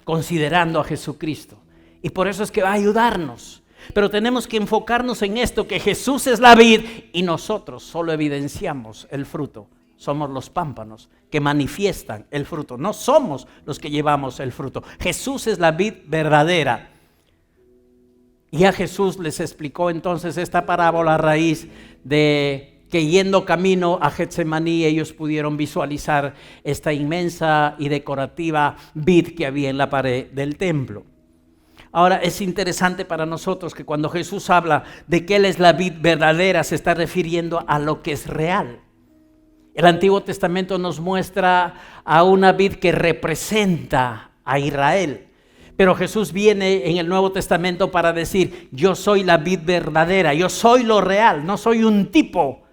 considerando a Jesucristo. Y por eso es que va a ayudarnos. Pero tenemos que enfocarnos en esto, que Jesús es la vid y nosotros solo evidenciamos el fruto. Somos los pámpanos que manifiestan el fruto. No somos los que llevamos el fruto. Jesús es la vid verdadera. Y a Jesús les explicó entonces esta parábola a raíz de que yendo camino a Getsemaní ellos pudieron visualizar esta inmensa y decorativa vid que había en la pared del templo. Ahora es interesante para nosotros que cuando Jesús habla de que Él es la vid verdadera, se está refiriendo a lo que es real. El Antiguo Testamento nos muestra a una vid que representa a Israel. Pero Jesús viene en el Nuevo Testamento para decir, yo soy la vid verdadera, yo soy lo real, no soy un tipo,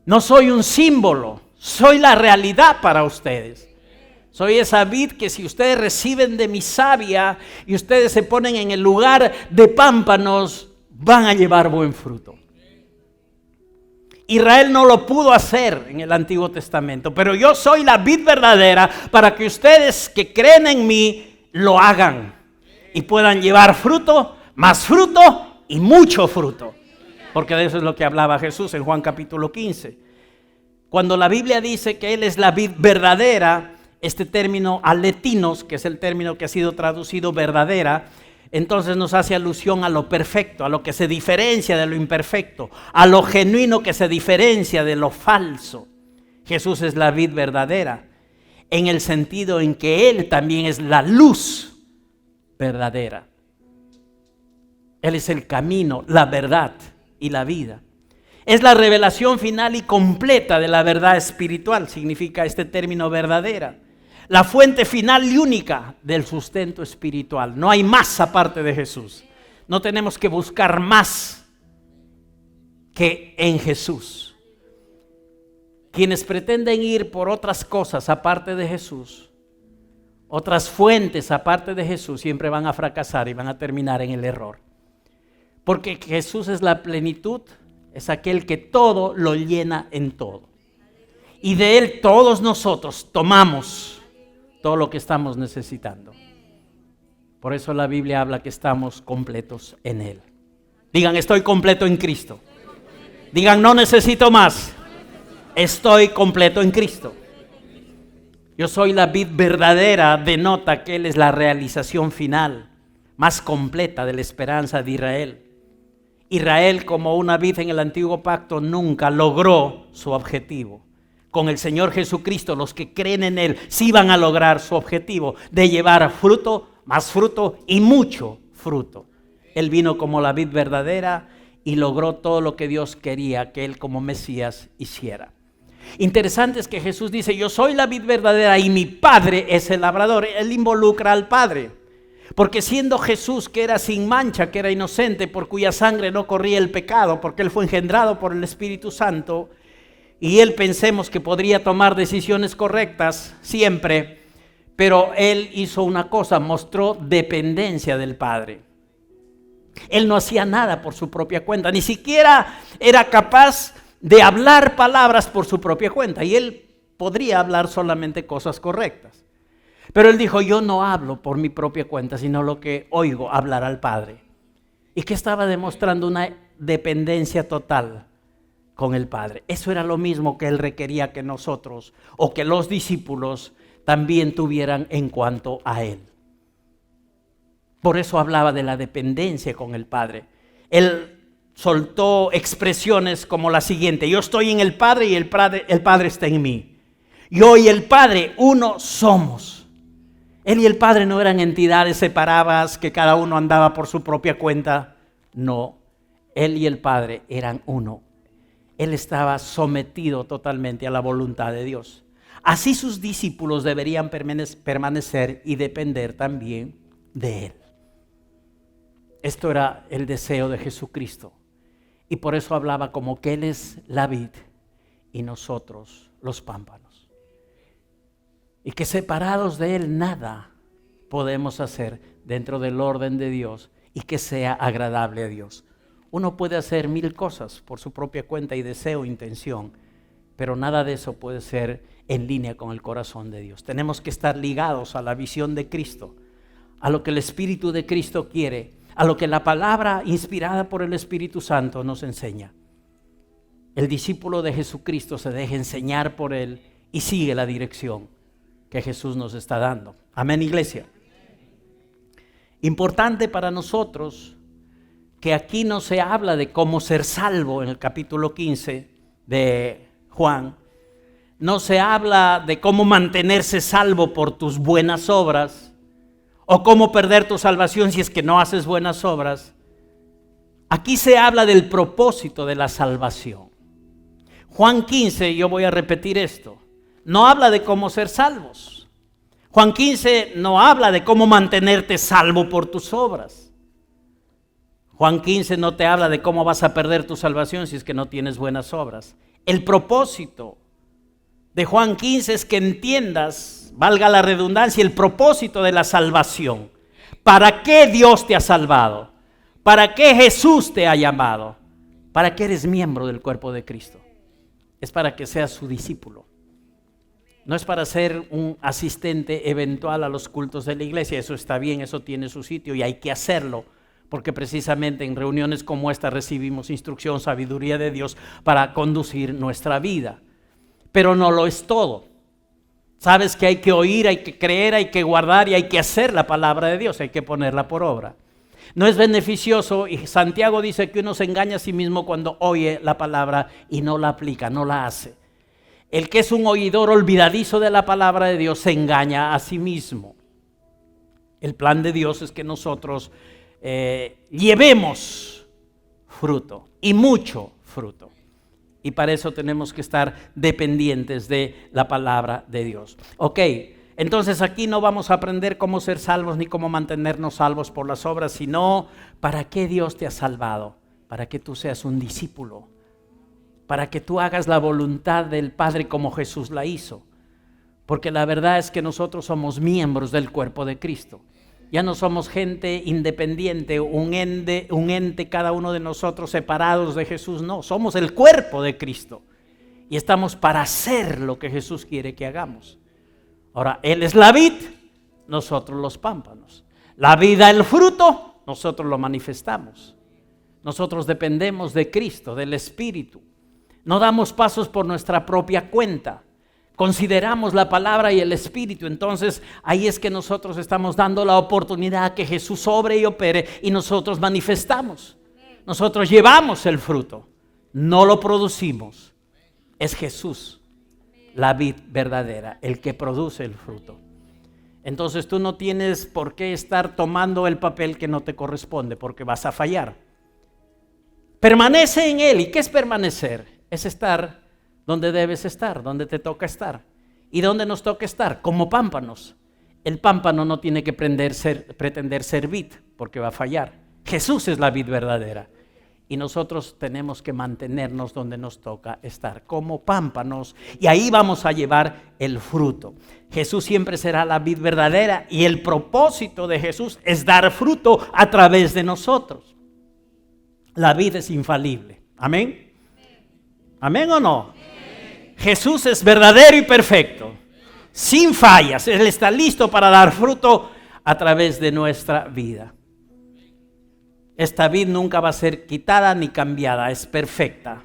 no soy un símbolo, soy la realidad para ustedes. Soy esa vid que si ustedes reciben de mi savia y ustedes se ponen en el lugar de pámpanos, van a llevar buen fruto. Israel no lo pudo hacer en el Antiguo Testamento, pero yo soy la vid verdadera para que ustedes que creen en mí lo hagan y puedan llevar fruto, más fruto y mucho fruto. Porque de eso es lo que hablaba Jesús en Juan capítulo 15. Cuando la Biblia dice que Él es la vid verdadera, este término aletinos, que es el término que ha sido traducido verdadera, entonces nos hace alusión a lo perfecto, a lo que se diferencia de lo imperfecto, a lo genuino que se diferencia de lo falso. Jesús es la vid verdadera, en el sentido en que Él también es la luz verdadera. Él es el camino, la verdad y la vida. Es la revelación final y completa de la verdad espiritual, significa este término verdadera. La fuente final y única del sustento espiritual. No hay más aparte de Jesús. No tenemos que buscar más que en Jesús. Quienes pretenden ir por otras cosas aparte de Jesús, otras fuentes aparte de Jesús, siempre van a fracasar y van a terminar en el error. Porque Jesús es la plenitud, es aquel que todo lo llena en todo. Y de Él todos nosotros tomamos todo lo que estamos necesitando. Por eso la Biblia habla que estamos completos en Él. Digan, estoy completo en Cristo. Digan, no necesito más. Estoy completo en Cristo. Yo soy la vid verdadera, denota que Él es la realización final, más completa de la esperanza de Israel. Israel, como una vid en el antiguo pacto, nunca logró su objetivo. Con el Señor Jesucristo, los que creen en Él, sí van a lograr su objetivo de llevar fruto, más fruto y mucho fruto. Él vino como la vid verdadera y logró todo lo que Dios quería que Él como Mesías hiciera. Interesante es que Jesús dice, yo soy la vid verdadera y mi Padre es el labrador. Él involucra al Padre. Porque siendo Jesús, que era sin mancha, que era inocente, por cuya sangre no corría el pecado, porque Él fue engendrado por el Espíritu Santo, y Él pensemos que podría tomar decisiones correctas siempre, pero Él hizo una cosa, mostró dependencia del Padre. Él no hacía nada por su propia cuenta, ni siquiera era capaz de hablar palabras por su propia cuenta, y Él podría hablar solamente cosas correctas. Pero Él dijo, yo no hablo por mi propia cuenta, sino lo que oigo hablar al Padre. ¿Y que estaba demostrando? Una dependencia total con el Padre. Eso era lo mismo que Él requería que nosotros o que los discípulos también tuvieran en cuanto a Él. Por eso hablaba de la dependencia con el Padre. Él soltó expresiones como la siguiente: yo estoy en el Padre y el Padre está en mí. Yo y el Padre uno somos. Él y el Padre no eran entidades separadas que cada uno andaba por su propia cuenta. No, Él y el Padre eran uno. Él estaba sometido totalmente a la voluntad de Dios. Así sus discípulos deberían permanecer y depender también de Él. Esto era el deseo de Jesucristo. Y por eso hablaba como que Él es la vid y nosotros los pámpanos. Y que separados de Él nada podemos hacer dentro del orden de Dios y que sea agradable a Dios. Uno puede hacer 1000 cosas por su propia cuenta y deseo, intención, pero nada de eso puede ser en línea con el corazón de Dios. Tenemos que estar ligados a la visión de Cristo, a lo que el Espíritu de Cristo quiere, a lo que la palabra inspirada por el Espíritu Santo nos enseña. El discípulo de Jesucristo se deja enseñar por Él y sigue la dirección que Jesús nos está dando. Amén, iglesia. Importante para nosotros que aquí no se habla de cómo ser salvo en el capítulo 15 de Juan. No se habla de cómo mantenerse salvo por tus buenas obras o cómo perder tu salvación si es que no haces buenas obras. Aquí se habla del propósito de la salvación. Juan 15, yo voy a repetir esto, no habla de cómo ser salvos. Juan 15 no habla de cómo mantenerte salvo por tus obras. Juan 15 no te habla de cómo vas a perder tu salvación si es que no tienes buenas obras. El propósito de Juan 15 es que entiendas, valga la redundancia, el propósito de la salvación. ¿Para qué Dios te ha salvado? ¿Para qué Jesús te ha llamado? ¿Para qué eres miembro del cuerpo de Cristo? es para que seas su discípulo. No es para ser un asistente eventual a los cultos de la iglesia. Eso está bien, eso tiene su sitio y hay que hacerlo, porque precisamente en reuniones como esta recibimos instrucción, sabiduría de Dios para conducir nuestra vida. Pero no lo es todo. Sabes que hay que oír, hay que creer, hay que guardar y hay que hacer la palabra de Dios, hay que ponerla por obra. No es beneficioso, y Santiago dice que uno se engaña a sí mismo cuando oye la palabra y no la aplica, no la hace. El que es un oidor olvidadizo de la palabra de Dios se engaña a sí mismo. El plan de Dios es que nosotros llevemos fruto y mucho fruto. Y para eso tenemos que estar dependientes de la palabra de Dios. Ok, entonces aquí no vamos a aprender cómo ser salvos ni cómo mantenernos salvos por las obras, sino para qué Dios te ha salvado, para que tú seas un discípulo, para que tú hagas la voluntad del Padre como Jesús la hizo. Porque la verdad es que nosotros somos miembros del cuerpo de Cristo. Ya no somos gente independiente, un ente cada uno de nosotros separados de Jesús. No, somos el cuerpo de Cristo. Y estamos para hacer lo que Jesús quiere que hagamos. Ahora, Él es la vid, nosotros los pámpanos. La vid da el fruto, nosotros lo manifestamos. Nosotros dependemos de Cristo, del Espíritu. No damos pasos por nuestra propia cuenta. Consideramos la palabra y el Espíritu. Entonces ahí es que nosotros estamos dando la oportunidad a que Jesús obre y opere y nosotros manifestamos. Nosotros llevamos el fruto, no lo producimos. Es Jesús, la vid verdadera, el que produce el fruto. Entonces tú no tienes por qué estar tomando el papel que no te corresponde, porque vas a fallar. Permanece en Él. ¿Y qué es permanecer? Es estar donde debes estar, donde te toca estar. ¿Y dónde nos toca estar? Como pámpanos. El pámpano no tiene que pretender ser vid, porque va a fallar. Jesús es la vid verdadera. Y nosotros tenemos que mantenernos donde nos toca estar, como pámpanos. Y ahí vamos a llevar el fruto. Jesús siempre será la vid verdadera. Y el propósito de Jesús es dar fruto a través de nosotros. La vid es infalible. Amén. ¿Amén o no? Jesús es verdadero y perfecto, sin fallas. Él está listo para dar fruto a través de nuestra vida. Esta vid nunca va a ser quitada ni cambiada, es perfecta.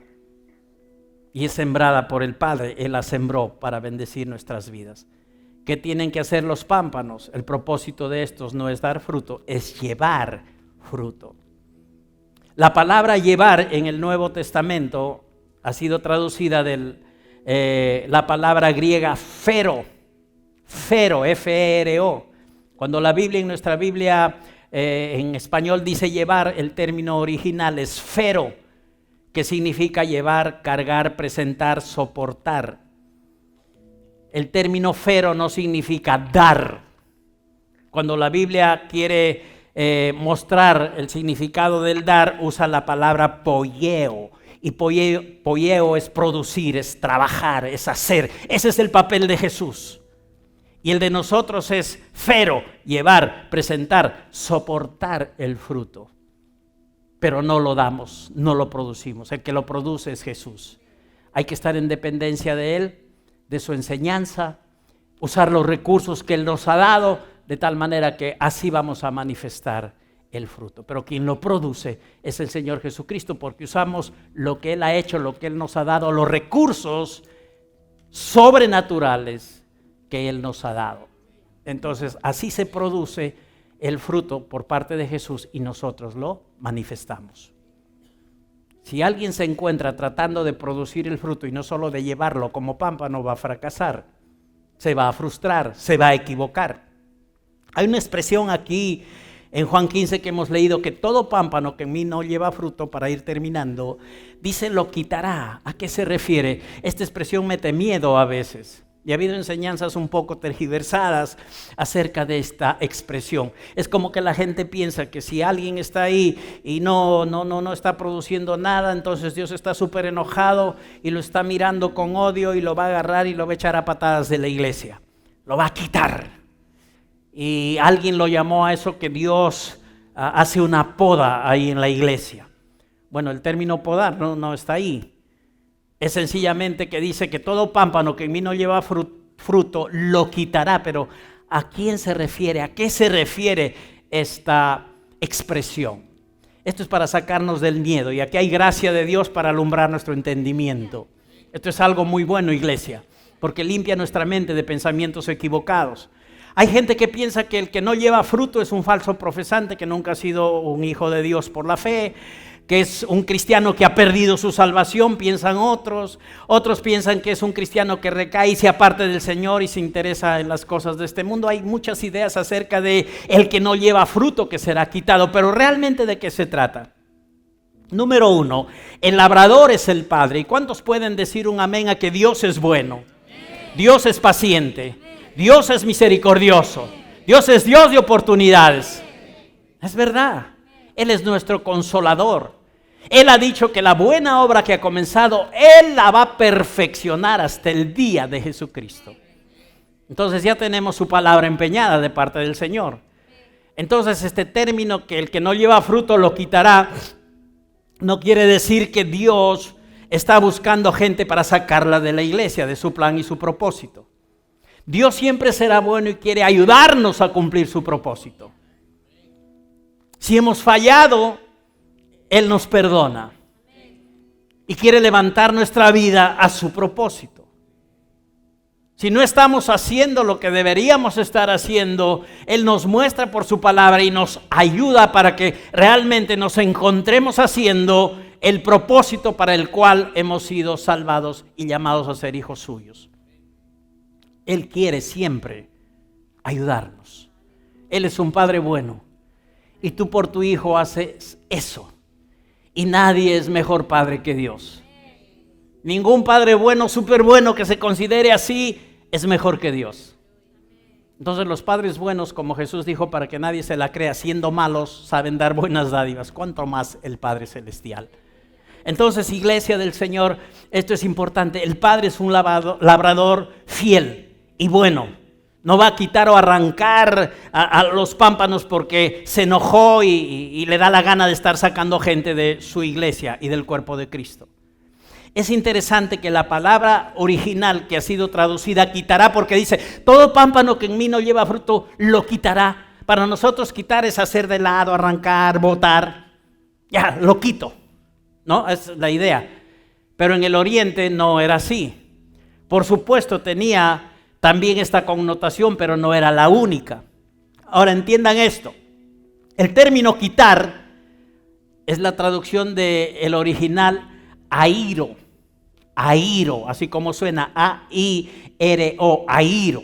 Y es sembrada por el Padre, Él la sembró para bendecir nuestras vidas. ¿Qué tienen que hacer los pámpanos? El propósito de estos no es dar fruto, es llevar fruto. La palabra llevar en el Nuevo Testamento ha sido traducida de la palabra griega fero, F-E-R-O. Cuando la Biblia, en nuestra Biblia en español dice llevar, el término original es fero, que significa llevar, cargar, presentar, soportar. El término fero no significa dar. Cuando la Biblia quiere mostrar el significado del dar, usa la palabra poieo. Y poieo es producir, es trabajar, es hacer. Ese es el papel de Jesús. Y el de nosotros es fero, llevar, presentar, soportar el fruto. Pero no lo damos, no lo producimos. El que lo produce es Jesús. Hay que estar en dependencia de Él, de su enseñanza, usar los recursos que Él nos ha dado, de tal manera que así vamos a manifestar el fruto. Pero quien lo produce es el Señor Jesucristo, porque usamos lo que Él ha hecho, lo que Él nos ha dado, los recursos sobrenaturales que Él nos ha dado. Entonces así se produce el fruto por parte de Jesús y nosotros lo manifestamos. Si alguien se encuentra tratando de producir el fruto y no solo de llevarlo como pámpano, va a fracasar, se va a frustrar, se va a equivocar. Hay una expresión aquí en Juan 15 que hemos leído, que todo pámpano que en mí no lleva fruto, para ir terminando, dice lo quitará. ¿A qué se refiere? Esta expresión mete miedo a veces. Y ha habido enseñanzas un poco tergiversadas acerca de esta expresión. Es como que la gente piensa que si alguien está ahí y no está produciendo nada, entonces Dios está súper enojado y lo está mirando con odio y lo va a agarrar y lo va a echar a patadas de la iglesia. Lo va a quitar. Y alguien lo llamó a eso que Dios hace una poda ahí en la iglesia. Bueno, el término podar no está ahí. es sencillamente que dice que todo pámpano que en mí no lleva fruto lo quitará. Pero ¿a quién se refiere? ¿A qué se refiere esta expresión? Esto es para sacarnos del miedo, y aquí hay gracia de Dios para alumbrar nuestro entendimiento. Esto es algo muy bueno, iglesia, porque limpia nuestra mente de pensamientos equivocados. Hay gente que piensa que el que no lleva fruto es un falso profesante, que nunca ha sido un hijo de Dios por la fe, que es un cristiano que ha perdido su salvación, piensan otros. Otros piensan que es un cristiano que recae y se aparta del Señor y se interesa en las cosas de este mundo. Hay muchas ideas acerca de el que no lleva fruto que será quitado, pero realmente ¿de qué se trata? Número 1, el labrador es el Padre. ¿Y cuántos pueden decir un amén a que Dios es bueno? Dios es paciente, Dios es misericordioso, Dios es Dios de oportunidades. Es verdad, Él es nuestro consolador. Él ha dicho que la buena obra que ha comenzado, Él la va a perfeccionar hasta el día de Jesucristo. Entonces ya tenemos su palabra empeñada de parte del Señor. Entonces este término que el que no lleva fruto lo quitará, no quiere decir que Dios está buscando gente para sacarla de la iglesia, de su plan y su propósito. Dios siempre será bueno y quiere ayudarnos a cumplir su propósito. Si hemos fallado, Él nos perdona y quiere levantar nuestra vida a su propósito. Si no estamos haciendo lo que deberíamos estar haciendo, Él nos muestra por su palabra y nos ayuda para que realmente nos encontremos haciendo el propósito para el cual hemos sido salvados y llamados a ser hijos suyos. Él quiere siempre ayudarnos. Él es un Padre bueno. Y tú por tu hijo haces eso. Y nadie es mejor padre que Dios. Ningún padre bueno, súper bueno que se considere así, es mejor que Dios. Entonces los padres buenos, como Jesús dijo, para que nadie se la crea, siendo malos, saben dar buenas dádivas. ¿Cuánto más el Padre Celestial? Entonces, iglesia del Señor, esto es importante. El Padre es un labrador fiel y bueno. No va a quitar o arrancar a los pámpanos porque se enojó y le da la gana de estar sacando gente de su iglesia y del cuerpo de Cristo. Es interesante que la palabra original que ha sido traducida quitará, porque dice, todo pámpano que en mí no lleva fruto, lo quitará. Para nosotros quitar es hacer de lado, arrancar, botar. Ya, lo quito, ¿no? Es la idea. Pero en el oriente no era así. Por supuesto tenía también esta connotación, pero no era la única. Ahora entiendan esto. El término quitar es la traducción del original airo. Airo, así como suena, A-I-R-O, airo.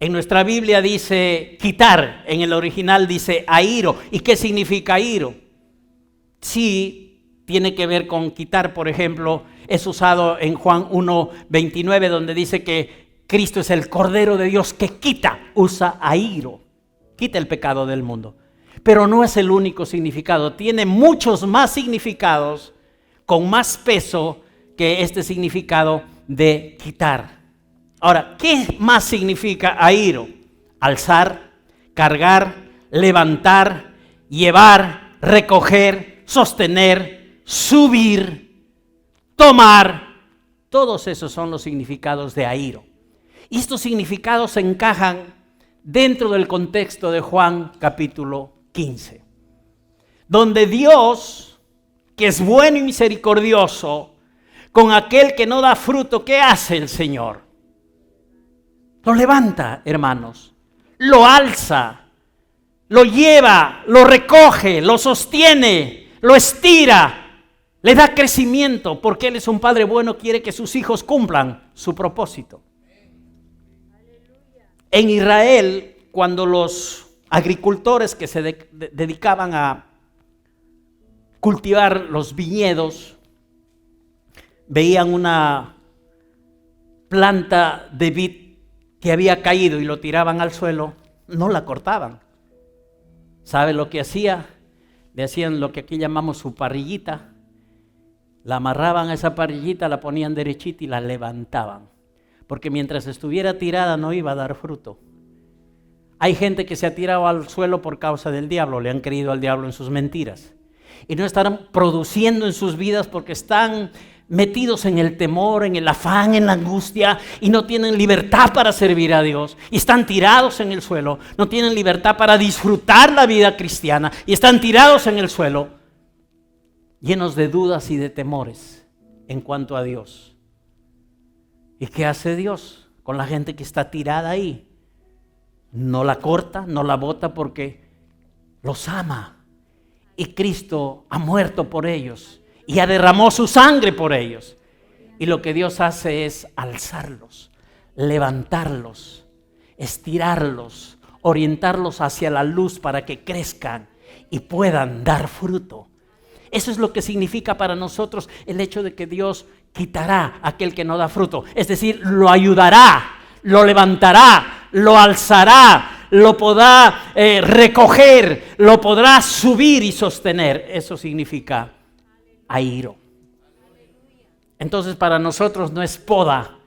En nuestra Biblia dice quitar, en el original dice airo. ¿Y qué significa airo? Sí, tiene que ver con quitar, por ejemplo, es usado en Juan 1:29, donde dice que Cristo es el Cordero de Dios que quita, usa airo, quita el pecado del mundo. Pero no es el único significado, tiene muchos más significados con más peso que este significado de quitar. Ahora, ¿qué más significa airo? Alzar, cargar, levantar, llevar, recoger, sostener, subir, tomar. Todos esos son los significados de airo. Y estos significados se encajan dentro del contexto de Juan capítulo 15, donde Dios, que es bueno y misericordioso, con aquel que no da fruto, ¿qué hace el Señor? Lo levanta, hermanos, lo alza, lo lleva, lo recoge, lo sostiene, lo estira, le da crecimiento, porque Él es un Padre bueno, quiere que sus hijos cumplan su propósito. En Israel, cuando los agricultores que se dedicaban a cultivar los viñedos, veían una planta de vid que había caído y lo tiraban al suelo, no la cortaban. ¿Sabe lo que hacía? Le hacían lo que aquí llamamos su parrillita, la amarraban a esa parrillita, la ponían derechita y la levantaban. Porque mientras estuviera tirada no iba a dar fruto. Hay gente que se ha tirado al suelo por causa del diablo, le han creído al diablo en sus mentiras. Y no estarán produciendo en sus vidas porque están metidos en el temor, en el afán, en la angustia, y no tienen libertad para servir a Dios, y están tirados en el suelo, no tienen libertad para disfrutar la vida cristiana, y están tirados en el suelo, llenos de dudas y de temores en cuanto a Dios. ¿Y qué hace Dios con la gente que está tirada ahí? No la corta, no la bota, porque los ama. Y Cristo ha muerto por ellos y ha derramado su sangre por ellos. Y lo que Dios hace es alzarlos, levantarlos, estirarlos, orientarlos hacia la luz para que crezcan y puedan dar fruto. Eso es lo que significa para nosotros el hecho de que Dios quitará a aquel que no da fruto. Es decir, lo ayudará, lo levantará, lo alzará, lo podrá recoger, lo podrá subir y sostener. Eso significa airo. Entonces para nosotros no es poda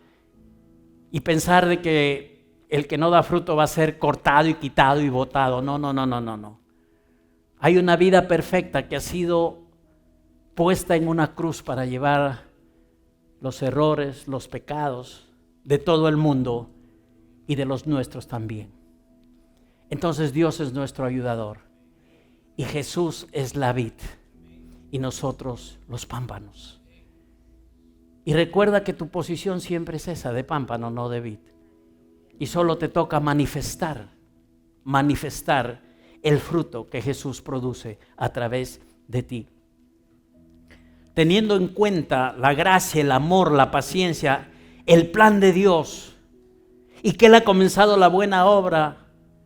y pensar de que el que no da fruto va a ser cortado y quitado y botado. No. Hay una vida perfecta que ha sido puesta en una cruz para llevar los errores, los pecados de todo el mundo y de los nuestros también. Entonces Dios es nuestro ayudador y Jesús es la vid y nosotros los pámpanos. Y recuerda que tu posición siempre es esa, de pámpano, no de vid. Y solo te toca manifestar el fruto que Jesús produce a través de ti. Teniendo en cuenta la gracia, el amor, la paciencia, el plan de Dios, y que Él ha comenzado la buena obra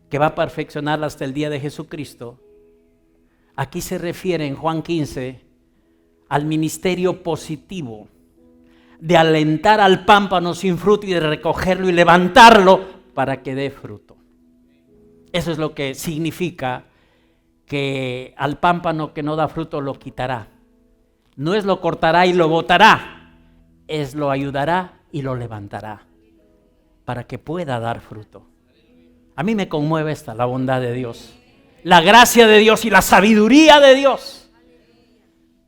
que va a perfeccionarla hasta el día de Jesucristo. Aquí se refiere en Juan 15 al ministerio positivo de alentar al pámpano sin fruto y de recogerlo y levantarlo para que dé fruto. Eso es lo que significa que al pámpano que no da fruto lo quitará. No es lo cortará y lo botará, es lo ayudará y lo levantará para que pueda dar fruto. A mí me conmueve la bondad de Dios, la gracia de Dios y la sabiduría de Dios.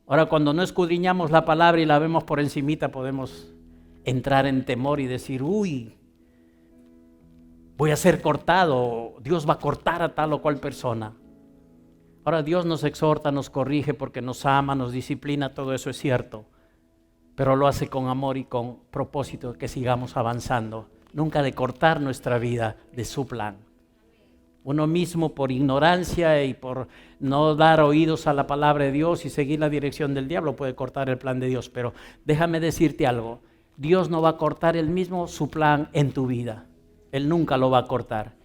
Ahora, cuando no escudriñamos la palabra y la vemos por encimita, podemos entrar en temor y decir, uy, voy a ser cortado, Dios va a cortar a tal o cual persona. Ahora, Dios nos exhorta, nos corrige porque nos ama, nos disciplina, todo eso es cierto, pero lo hace con amor y con propósito de que sigamos avanzando, nunca de cortar nuestra vida de su plan. Uno mismo, por ignorancia y por no dar oídos a la palabra de Dios y seguir la dirección del diablo, puede cortar el plan de Dios. Pero déjame decirte algo, Dios no va a cortar él mismo su plan en tu vida. Él nunca lo va a cortar.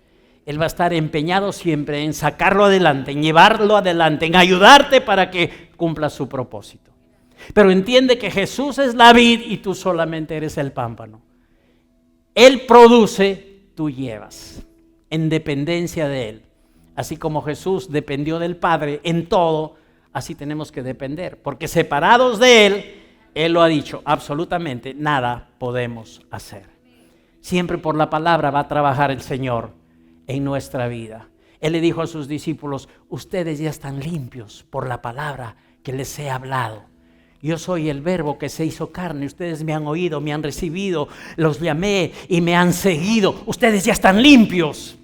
Él va a estar empeñado siempre en sacarlo adelante, en llevarlo adelante, en ayudarte para que cumpla su propósito. Pero entiende que Jesús es la vid y tú solamente eres el pámpano. Él produce, tú llevas, en dependencia de Él. Así como Jesús dependió del Padre en todo, así tenemos que depender. Porque separados de Él, Él lo ha dicho, absolutamente nada podemos hacer. Siempre por la palabra va a trabajar el Señor en nuestra vida. Él le dijo a sus discípulos, ustedes ya están limpios por la palabra que les he hablado. Yo soy el verbo que se hizo carne, ustedes me han oído, me han recibido, los llamé y me han seguido. Ustedes ya están limpios.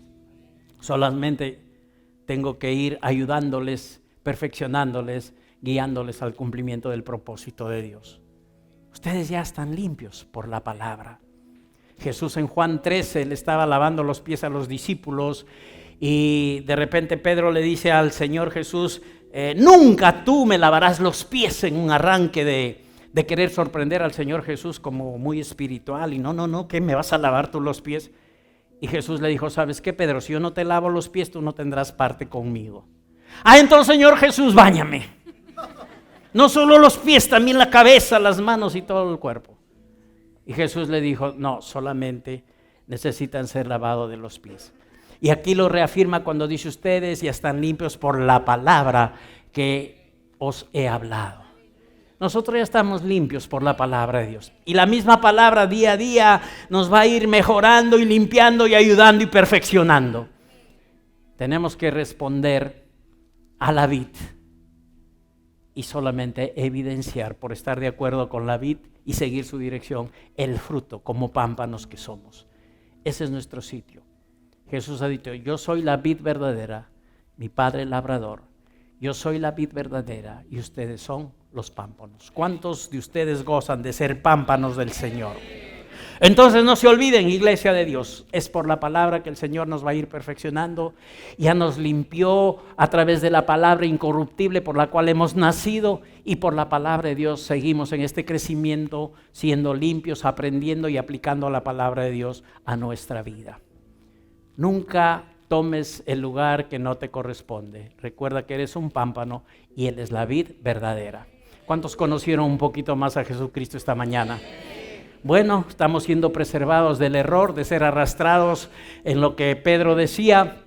Solamente tengo que ir ayudándoles, perfeccionándoles, guiándoles al cumplimiento del propósito de Dios. Ustedes ya están limpios por la palabra. Jesús en Juan 13 le estaba lavando los pies a los discípulos y de repente Pedro le dice al Señor Jesús, nunca tú me lavarás los pies, en un arranque de querer sorprender al Señor Jesús como muy espiritual. Y no, ¿qué me vas a lavar tú los pies? Y Jesús le dijo, ¿sabes qué, Pedro? Si yo no te lavo los pies, tú no tendrás parte conmigo. Entonces, Señor Jesús, báñame. No solo los pies, también la cabeza, las manos y todo el cuerpo. Y Jesús le dijo, no, solamente necesitan ser lavados de los pies. Y aquí lo reafirma cuando dice, ustedes ya están limpios por la palabra que os he hablado. Nosotros ya estamos limpios por la palabra de Dios. Y la misma palabra día a día nos va a ir mejorando y limpiando y ayudando y perfeccionando. Tenemos que responder a la vid. y solamente evidenciar, por estar de acuerdo con la vid y seguir su dirección, el fruto como pámpanos que somos. Ese es nuestro sitio. Jesús ha dicho, yo soy la vid verdadera, mi Padre el labrador. Yo soy la vid verdadera y ustedes son los pámpanos. ¿Cuántos de ustedes gozan de ser pámpanos del Señor? Entonces no se olviden, iglesia de Dios, es por la palabra que el Señor nos va a ir perfeccionando. Ya nos limpió a través de la palabra incorruptible por la cual hemos nacido, y por la palabra de Dios seguimos en este crecimiento, siendo limpios, aprendiendo y aplicando la palabra de Dios a nuestra vida. Nunca tomes el lugar que no te corresponde. Recuerda que eres un pámpano y Él es la vid verdadera. ¿Cuántos conocieron un poquito más a Jesucristo esta mañana? Bueno, estamos siendo preservados del error de ser arrastrados en lo que Pedro decía,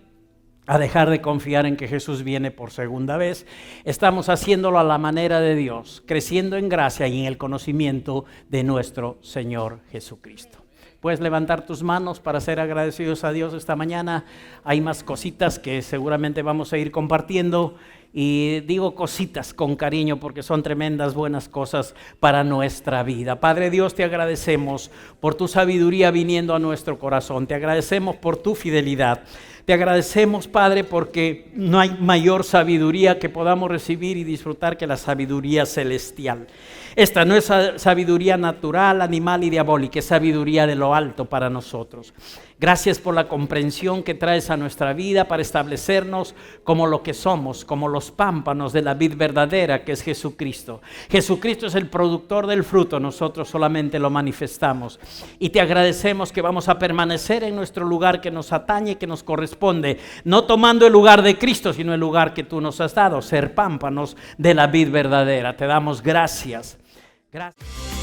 a dejar de confiar en que Jesús viene por segunda vez. Estamos haciéndolo a la manera de Dios, creciendo en gracia y en el conocimiento de nuestro Señor Jesucristo. Puedes levantar tus manos para ser agradecidos a Dios esta mañana. Hay más cositas que seguramente vamos a ir compartiendo. Y digo cositas con cariño porque son tremendas buenas cosas para nuestra vida. Padre Dios, te agradecemos por tu sabiduría viniendo a nuestro corazón. Te agradecemos por tu fidelidad. Te agradecemos, Padre, porque no hay mayor sabiduría que podamos recibir y disfrutar que la sabiduría celestial. Esta no es sabiduría natural, animal y diabólica, es sabiduría de lo alto para nosotros. Gracias por la comprensión que traes a nuestra vida para establecernos como lo que somos, como los pámpanos de la vid verdadera que es Jesucristo. Jesucristo es el productor del fruto, nosotros solamente lo manifestamos. Y te agradecemos que vamos a permanecer en nuestro lugar que nos atañe, que nos corresponde, no tomando el lugar de Cristo, sino el lugar que tú nos has dado, ser pámpanos de la vid verdadera. Te damos gracias. Gracias.